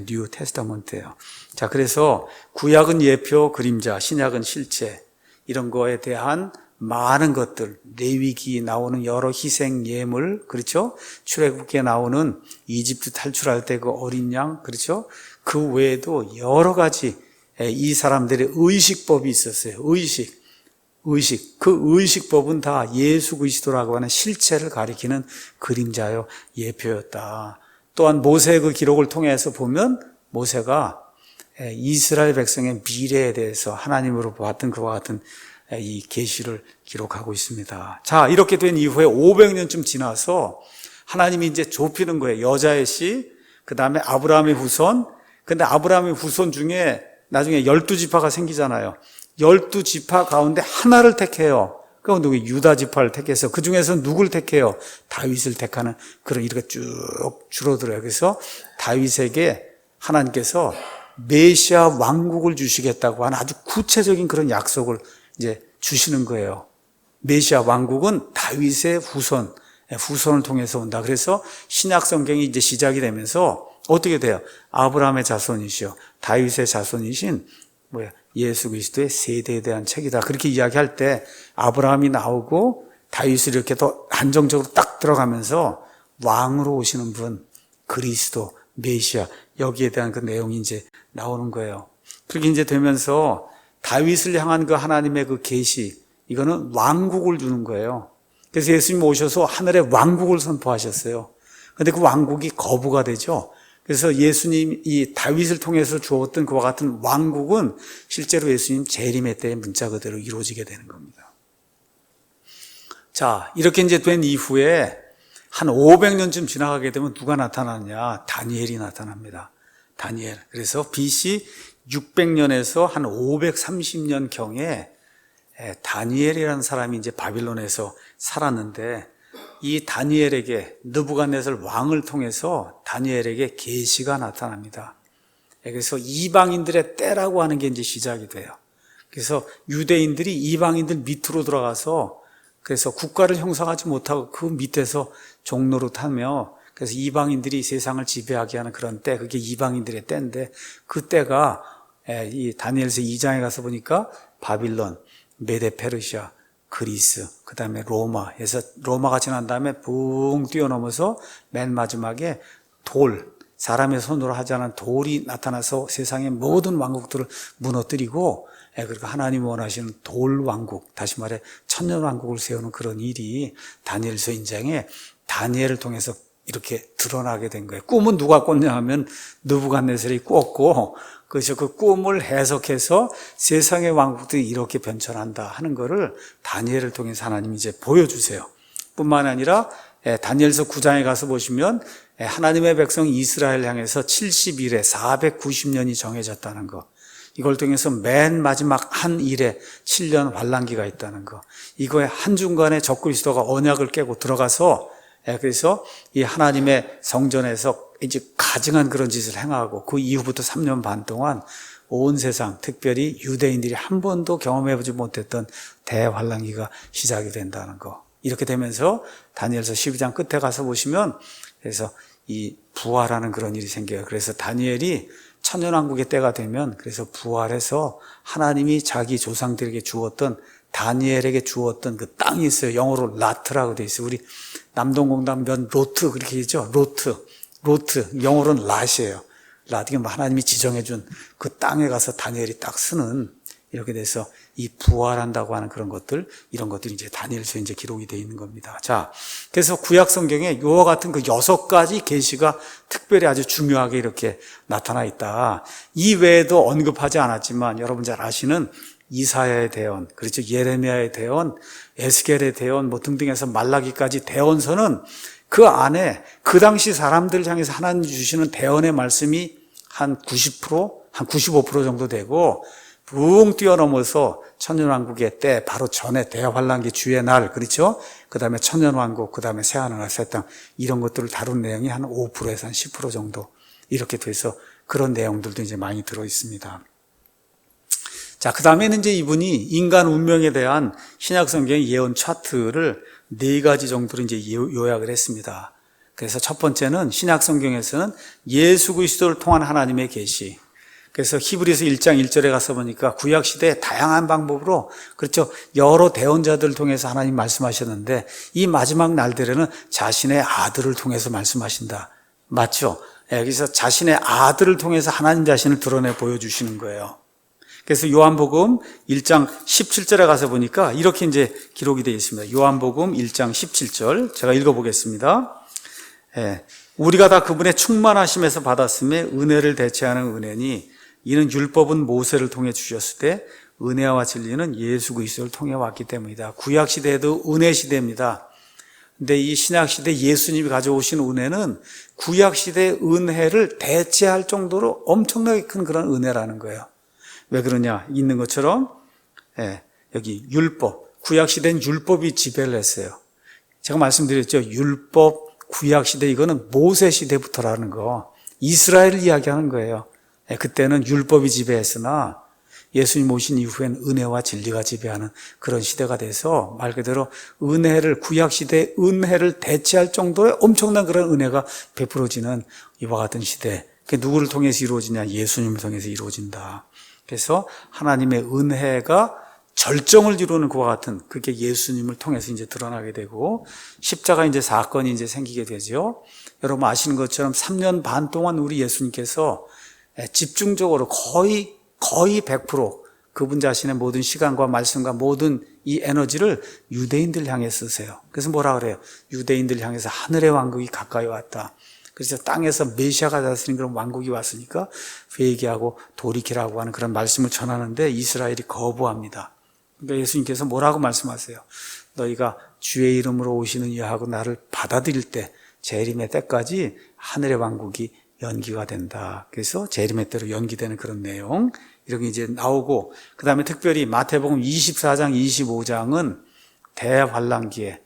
A: 뉴 테스타먼트예요. 자, 그래서 구약은 예표, 그림자, 신약은 실체, 이런 거에 대한 많은 것들, 레위기에 나오는 여러 희생 예물, 그렇죠? 출애굽기에 나오는 이집트 탈출할 때 그 어린 양, 그렇죠? 그 외에도 여러 가지 이 사람들의 의식법이 있었어요. 의식. 그 의식법은 다 예수 그리스도라고 하는 실체를 가리키는 그림자요, 예표였다. 또한 모세의 그 기록을 통해서 보면 모세가 이스라엘 백성의 미래에 대해서 하나님으로 봤던 그와 같은 이 계시를 기록하고 있습니다. 자, 이렇게 된 이후에 500년쯤 지나서 하나님이 이제 좁히는 거예요. 여자의 씨, 그 다음에 아브라함의 후손. 근데 아브라함의 후손 중에 나중에 12지파가 생기잖아요. 12지파 가운데 하나를 택해요. 그건 누구? 유다 지파를 택해서 그 중에서 누굴 택해요? 다윗을 택하는 그런 이렇게 쭉 줄어들어요. 그래서 다윗에게 하나님께서 메시아 왕국을 주시겠다고 하는 아주 구체적인 그런 약속을 이제 주시는 거예요. 메시아 왕국은 다윗의 후손을 통해서 온다. 그래서 신약 성경이 이제 시작이 되면서 어떻게 돼요? 아브라함의 자손이시요, 다윗의 자손이신 예수 그리스도의 세대에 대한 책이다. 그렇게 이야기할 때 아브라함이 나오고 다윗을 이렇게 더 안정적으로 딱 들어가면서 왕으로 오시는 분, 그리스도, 메시아, 여기에 대한 그 내용이 이제 나오는 거예요. 그렇게 이제 되면서 다윗을 향한 그 하나님의 그 계시, 이거는 왕국을 주는 거예요. 그래서 예수님 오셔서 하늘의 왕국을 선포하셨어요. 그런데 그 왕국이 거부가 되죠. 그래서 예수님 이 다윗을 통해서 주었던 그와 같은 왕국은 실제로 예수님 재림의 때의 문자 그대로 이루어지게 되는 겁니다. 자, 이렇게 이제 된 이후에 한 500년쯤 지나가게 되면 누가 나타나느냐? 다니엘이 나타납니다. 다니엘. 그래서 BC 600년에서 한 530년 경에 다니엘이라는 사람이 이제 바빌론에서 살았는데, 이 다니엘에게 느부갓네살 왕을 통해서 다니엘에게 계시가 나타납니다. 그래서 이방인들의 때라고 하는 게 이제 시작이 돼요. 그래서 유대인들이 이방인들 밑으로 들어가서 그래서 국가를 형성하지 못하고 그 밑에서 종로로 타며, 그래서 이방인들이 세상을 지배하게 하는 그런 때, 그게 이방인들의 때인데, 그 때가 이 다니엘서 2장에 가서 보니까 바빌론, 메데 페르시아, 그리스, 그 다음에 로마에서 로마가 지난 다음에 붕 뛰어넘어서 맨 마지막에 사람의 손으로 하지 않은 돌이 나타나서 세상의 모든 왕국들을 무너뜨리고, 그리고 하나님 원하시는 돌왕국, 다시 말해 천년왕국을 세우는 그런 일이 다니엘서 2장에 다니엘을 통해서 이렇게 드러나게 된 거예요. 꿈은 누가 꿨냐 하면 느부갓네살이 꿨고, 그래서 그 꿈을 해석해서 세상의 왕국들이 이렇게 변천한다 하는 거를 다니엘을 통해서 하나님이 이제 보여주세요. 뿐만 아니라 다니엘서 9장에 가서 보시면 하나님의 백성 이스라엘 향해서 70일에 490년이 정해졌다는 거, 이걸 통해서 맨 마지막 한 일에 7년 환란기가 있다는 거, 이거에 한중간에 적그리스도가 언약을 깨고 들어가서 그래서 이 하나님의 성전에서 이제 가증한 그런 짓을 행하고, 그 이후부터 3년 반 동안 온 세상, 특별히 유대인들이 한 번도 경험해보지 못했던 대환란기가 시작이 된다는 거. 이렇게 되면서 다니엘서 12장 끝에 가서 보시면 그래서 이 부활하는 그런 일이 생겨요. 그래서 다니엘이 천년왕국의 때가 되면 그래서 부활해서 하나님이 자기 조상들에게 주었던, 다니엘에게 주었던 그 땅이 있어요. 영어로 라트라고 돼 있어요. 우리 남동공단면 로트 그렇게 했죠. 로트, 영어로는 랏이에요. 랏, 이게 하나님이 지정해준 그 땅에 가서 다니엘이 딱 쓰는 이렇게 돼서 이 부활한다고 하는 그런 것들, 이런 것들이 이제 다니엘서에 이제 기록이 되어 있는 겁니다. 자, 그래서 구약 성경에 이와 같은 그 6가지 계시가 특별히 아주 중요하게 이렇게 나타나 있다. 이 외에도 언급하지 않았지만 여러분 잘 아시는 이사야의 대언, 그렇죠? 예레미야의 대언, 에스겔의 대언, 뭐 등등해서 말라기까지 대언서는 그 안에 그 당시 사람들 향해서 하나님 주시는 대언의 말씀이 한 90%, 한 95% 정도 되고 붕 뛰어넘어서 천년왕국의 때 바로 전에 대환란기 주의 날, 그렇죠? 그 다음에 천년왕국, 그 다음에 새하늘과 새 땅, 이런 것들을 다룬 내용이 한 5%에서 한 10% 정도 이렇게 돼서 그런 내용들도 이제 많이 들어 있습니다. 자, 그 다음에는 이제 이분이 인간 운명에 대한 신약 성경의 예언 차트를 4가지 정도로 이제 요약을 했습니다. 그래서 첫 번째는 신약 성경에서는 예수 그리스도를 통한 하나님의 계시. 그래서 히브리서 1장 1절에 가서 보니까 구약 시대에 다양한 방법으로, 그렇죠, 여러 대언자들을 통해서 하나님 말씀하셨는데 이 마지막 날들에는 자신의 아들을 통해서 말씀하신다. 맞죠? 여기서 자신의 아들을 통해서 하나님 자신을 드러내 보여주시는 거예요. 그래서 요한복음 1장 17절에 가서 보니까 이렇게 이제 기록이 되어 있습니다. 요한복음 1장 17절 제가 읽어보겠습니다. 우리가 다 그분의 충만하심에서 받았음에 은혜를 대체하는 은혜니 이는 율법은 모세를 통해 주셨을 때 은혜와 진리는 예수 그리스도를 통해 왔기 때문이다. 구약 시대에도 은혜 시대입니다. 근데 이 신약 시대 예수님이 가져오신 은혜는 구약 시대의 은혜를 대체할 정도로 엄청나게 큰 그런 은혜라는 거예요. 왜 그러냐? 있는 것처럼 여기 율법, 구약 시대는 율법이 지배를 했어요. 제가 말씀드렸죠. 율법, 구약 시대, 이거는 모세 시대부터라는 거, 이스라엘을 이야기하는 거예요. 그때는 율법이 지배했으나 예수님 오신 이후엔 은혜와 진리가 지배하는 그런 시대가 돼서 말 그대로 은혜를, 구약 시대의 은혜를 대체할 정도의 엄청난 그런 은혜가 베풀어지는 이와 같은 시대. 그게 누구를 통해서 이루어지냐? 예수님을 통해서 이루어진다. 그래서 하나님의 은혜가 절정을 이루는 그와 같은, 그게 예수님을 통해서 이제 드러나게 되고 십자가 이제 사건이 이제 생기게 되죠. 여러분 아시는 것처럼 3년 반 동안 우리 예수님께서 집중적으로 거의 100% 그분 자신의 모든 시간과 말씀과 모든 이 에너지를 유대인들 향해 쓰세요. 그래서 뭐라 그래요? 유대인들 향해서 하늘의 왕국이 가까이 왔다. 그래서 땅에서 메시아가 다스리는 그런 왕국이 왔으니까 회개하고 돌이키라고 하는 그런 말씀을 전하는데 이스라엘이 거부합니다. 그러니까 예수님께서 뭐라고 말씀하세요? 너희가 주의 이름으로 오시는 이하고 나를 받아들일 때 재림의 때까지 하늘의 왕국이 연기가 된다. 그래서 재림의 때로 연기되는 그런 내용 이렇게 이제 나오고, 그 다음에 특별히 마태복음 24장 25장은 대환란기에,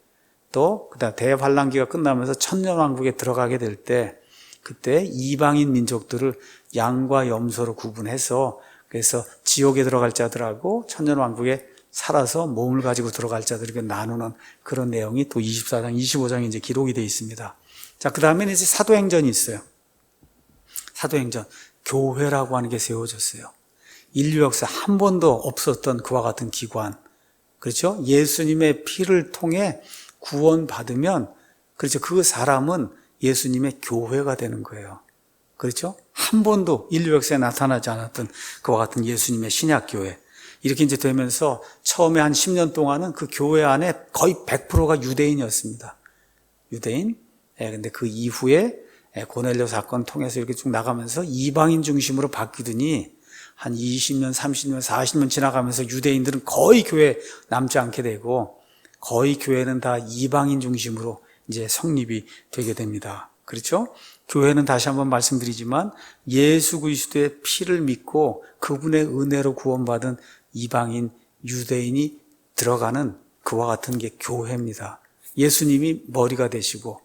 A: 또 그다음 대환란기가 끝나면서 천년왕국에 들어가게 될 때 그때 이방인 민족들을 양과 염소로 구분해서, 그래서 지옥에 들어갈 자들하고 천년왕국에 살아서 몸을 가지고 들어갈 자들에게 나누는 그런 내용이 또 24장 25장에 이제 기록이 되어 있습니다. 자, 그 다음에는 이제 사도행전이 있어요. 사도행전, 교회라고 하는 게 세워졌어요. 인류 역사 한 번도 없었던 그와 같은 기관, 그렇죠? 예수님의 피를 통해 구원받으면, 그렇죠, 그 사람은 예수님의 교회가 되는 거예요. 그렇죠? 한 번도 인류 역사에 나타나지 않았던 그와 같은 예수님의 신약교회, 이렇게 이제 되면서 처음에 한 10년 동안은 그 교회 안에 거의 100%가 유대인이었습니다. 유대인. 근데 그 이후에 고넬료 사건 통해서 이렇게 쭉 나가면서 이방인 중심으로 바뀌더니 한 20년, 30년, 40년 지나가면서 유대인들은 거의 교회에 남지 않게 되고 거의 교회는 다 이방인 중심으로 이제 성립이 되게 됩니다. 그렇죠? 교회는 다시 한번 말씀드리지만 예수 그리스도의 피를 믿고 그분의 은혜로 구원받은 이방인, 유대인이 들어가는 그와 같은 게 교회입니다. 예수님이 머리가 되시고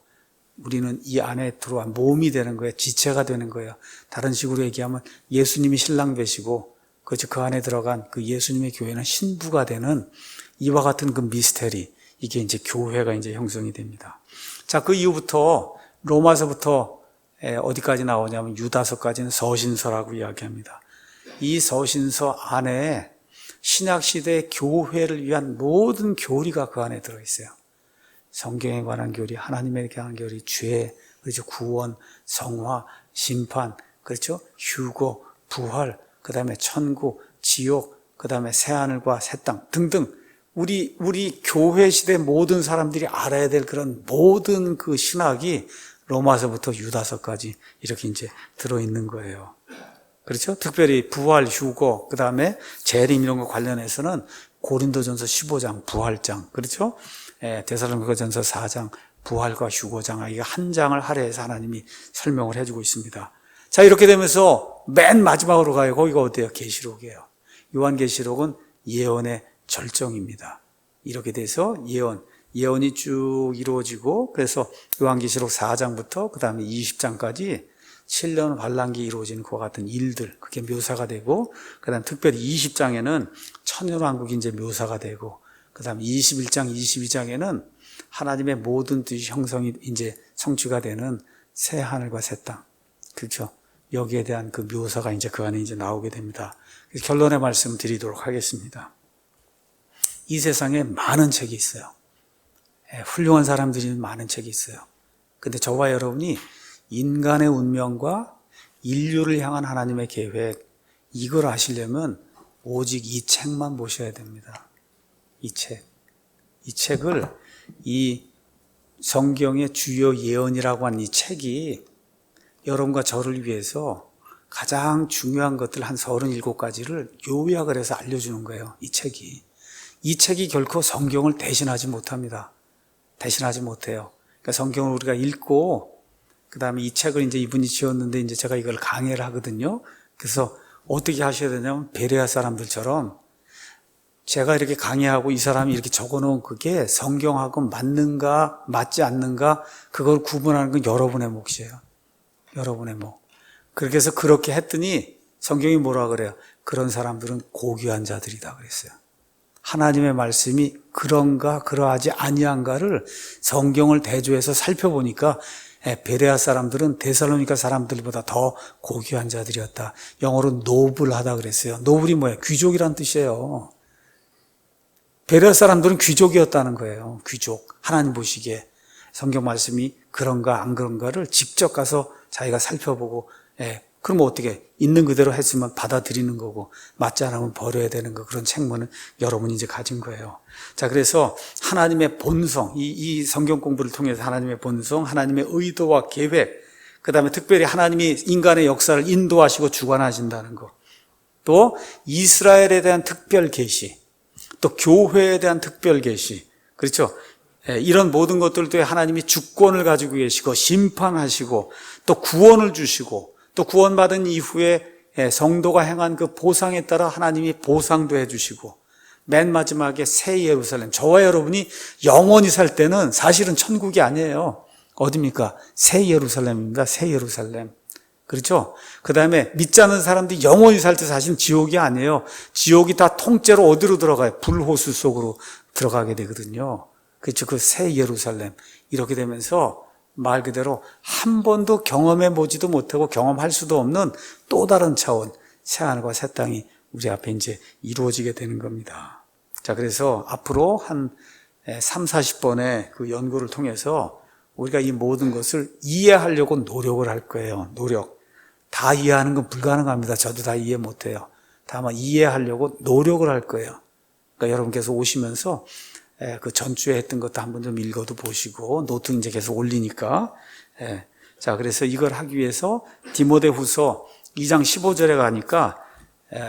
A: 우리는 이 안에 들어와 몸이 되는 거예요. 지체가 되는 거예요. 다른 식으로 얘기하면 예수님이 신랑 되시고 그 안에 들어간 그 예수님의 교회는 신부가 되는 이와 같은 그 미스테리, 이게 이제 교회가 이제 형성이 됩니다. 자, 그 이후부터 로마서부터 어디까지 나오냐면 유다서까지는 서신서라고 이야기합니다. 이 서신서 안에 신약시대의 교회를 위한 모든 교리가 그 안에 들어있어요. 성경에 관한 교리, 하나님에 관한 교리, 죄, 그렇죠, 구원, 성화, 심판, 그렇죠, 휴거, 부활, 그 다음에 천국, 지옥, 그 다음에 새하늘과 새 땅 등등 우리 교회 시대 모든 사람들이 알아야 될 그런 모든 그 신학이 로마서부터 유다서까지 이렇게 이제 들어있는 거예요. 그렇죠? 특별히 부활, 휴거, 그 다음에 재림 이런 거 관련해서는 고린도전서 15장 부활장, 그렇죠? 데살로니가전서 4장 부활과 휴거장, 이게 한 장을 할애해서 하나님이 설명을 해주고 있습니다. 자, 이렇게 되면서 맨 마지막으로 가요. 거기가 어때요? 계시록이에요. 요한계시록은 예언의 절정입니다. 이렇게 돼서 예언이 쭉 이루어지고, 그래서 요한계시록 4장부터 그 다음에 20장까지 7년 환란기 이루어지는 그와 같은 일들, 그게 묘사가 되고, 그 다음 특별히 20장에는 천년왕국이 이제 묘사가 되고, 그 다음 21장, 22장에는 하나님의 모든 뜻이 형성이 이제 성취가 되는 새 하늘과 새 땅. 그렇죠? 여기에 대한 그 묘사가 이제 그 안에 이제 나오게 됩니다. 결론의 말씀 드리도록 하겠습니다. 이 세상에 많은 책이 있어요. 훌륭한 사람들이 많은 책이 있어요. 근데 저와 여러분이 인간의 운명과 인류를 향한 하나님의 계획, 이걸 아시려면 오직 이 책만 보셔야 됩니다. 이 책을 이 성경의 주요 예언이라고 하는 이 책이 여러분과 저를 위해서 가장 중요한 것들 한 37가지를 요약을 해서 알려주는 거예요. 이 책이 결코 성경을 대신하지 못합니다. 대신하지 못해요. 그러니까 성경을 우리가 읽고, 그 다음에 이 책을 이제 이분이 지었는데 이제 제가 이걸 강해를 하거든요. 그래서 어떻게 하셔야 되냐면 베레아 사람들처럼 제가 이렇게 강의하고 이 사람이 이렇게 적어놓은 그게 성경하고 맞는가 맞지 않는가 그걸 구분하는 건 여러분의 몫이에요. 여러분의 몫. 그렇게 해서 그렇게 했더니 성경이 뭐라 그래요? 그런 사람들은 고귀한 자들이다 그랬어요. 하나님의 말씀이 그런가 그러하지 아니한가를 성경을 대조해서 살펴보니까 베레아 사람들은 데살로니가 사람들보다 더 고귀한 자들이었다. 영어로 노블하다 그랬어요. 노블이 뭐예요? 귀족이란 뜻이에요. 베레아 사람들은 귀족이었다는 거예요. 귀족. 하나님 보시기에 성경 말씀이 그런가 안 그런가를 직접 가서 자기가 살펴보고, 그럼 어떻게 있는 그대로 했으면 받아들이는 거고 맞지 않으면 버려야 되는 거, 그런 책무는 여러분이 이제 가진 거예요. 자, 그래서 하나님의 본성, 이 성경 공부를 통해서 하나님의 본성, 하나님의 의도와 계획, 그 다음에 특별히 하나님이 인간의 역사를 인도하시고 주관하신다는 거, 또 이스라엘에 대한 특별 계시, 또 교회에 대한 특별 계시, 그렇죠? 이런 모든 것들도 하나님이 주권을 가지고 계시고 심판하시고 또 구원을 주시고 또 구원받은 이후에 성도가 행한 그 보상에 따라 하나님이 보상도 해주시고, 맨 마지막에 새 예루살렘, 저와 여러분이 영원히 살 때는 사실은 천국이 아니에요. 어디입니까? 새 예루살렘입니다. 새 예루살렘. 그렇죠? 그 다음에 믿지 않는 사람들이 영원히 살 때 사실은 지옥이 아니에요. 지옥이 다 통째로 어디로 들어가요? 불호수 속으로 들어가게 되거든요. 그렇죠? 그 새 예루살렘. 이렇게 되면서 말 그대로 한 번도 경험해 보지도 못하고 경험할 수도 없는 또 다른 차원, 새하늘과 새 땅이 우리 앞에 이제 이루어지게 되는 겁니다. 자, 그래서 앞으로 한 3, 40번의 그 연구를 통해서 우리가 이 모든 것을 이해하려고 노력을 할 거예요. 노력. 다 이해하는 건 불가능합니다. 저도 다 이해 못해요. 다만 이해하려고 노력을 할 거예요. 그러니까 여러분께서 오시면서 그 전주에 했던 것도 한번 좀 읽어도 보시고, 노트 이제 계속 올리니까. 자, 그래서 이걸 하기 위해서 디모데후서 2장 15절에 가니까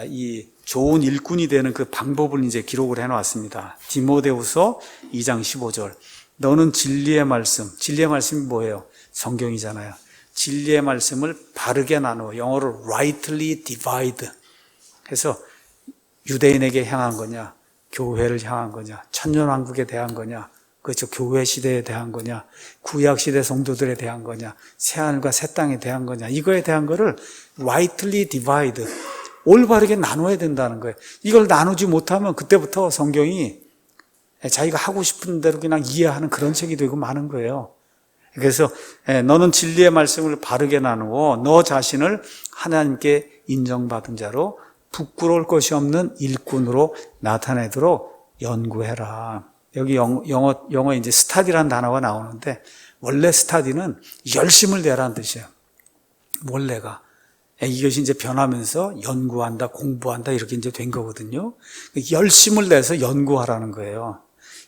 A: 이 좋은 일꾼이 되는 그 방법을 이제 기록을 해놨습니다. 디모데후서 2장 15절. 너는 진리의 말씀이 뭐예요? 성경이잖아요. 진리의 말씀을 바르게 나누어, 영어로 rightly divide 해서 유대인에게 향한 거냐, 교회를 향한 거냐, 천년왕국에 대한 거냐, 그렇죠, 교회 시대에 대한 거냐, 구약시대 성도들에 대한 거냐, 새하늘과 새 땅에 대한 거냐, 이거에 대한 거를 rightly divide, 올바르게 나눠야 된다는 거예요. 이걸 나누지 못하면 그때부터 성경이 자기가 하고 싶은 대로 그냥 이해하는 그런 책이 되고 마는 거예요. 그래서 너는 진리의 말씀을 바르게 나누어 너 자신을 하나님께 인정받은 자로 부끄러울 것이 없는 일꾼으로 나타내도록 연구해라. 여기 영어 이제 스타디라는 단어가 나오는데, 원래 스타디는 열심을 내라는 뜻이에요. 원래가. 이것이 이제 변하면서 연구한다, 공부한다 이렇게 이제 된 거거든요. 열심을 내서 연구하라는 거예요.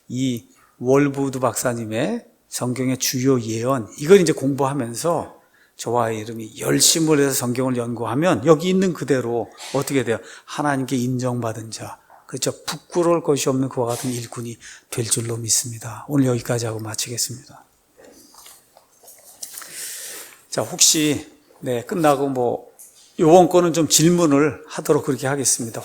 A: 이 월부드 박사님의 성경의 주요 예언, 이걸 이제 공부하면서 저와 이름이 열심을 해서 성경을 연구하면 여기 있는 그대로 어떻게 돼요? 하나님께 인정받은 자, 그렇죠? 부끄러울 것이 없는 그와 같은 일꾼이 될 줄로 믿습니다. 오늘 여기까지 하고 마치겠습니다. 자, 혹시 끝나고 이번 거는 좀 질문을 하도록 그렇게 하겠습니다.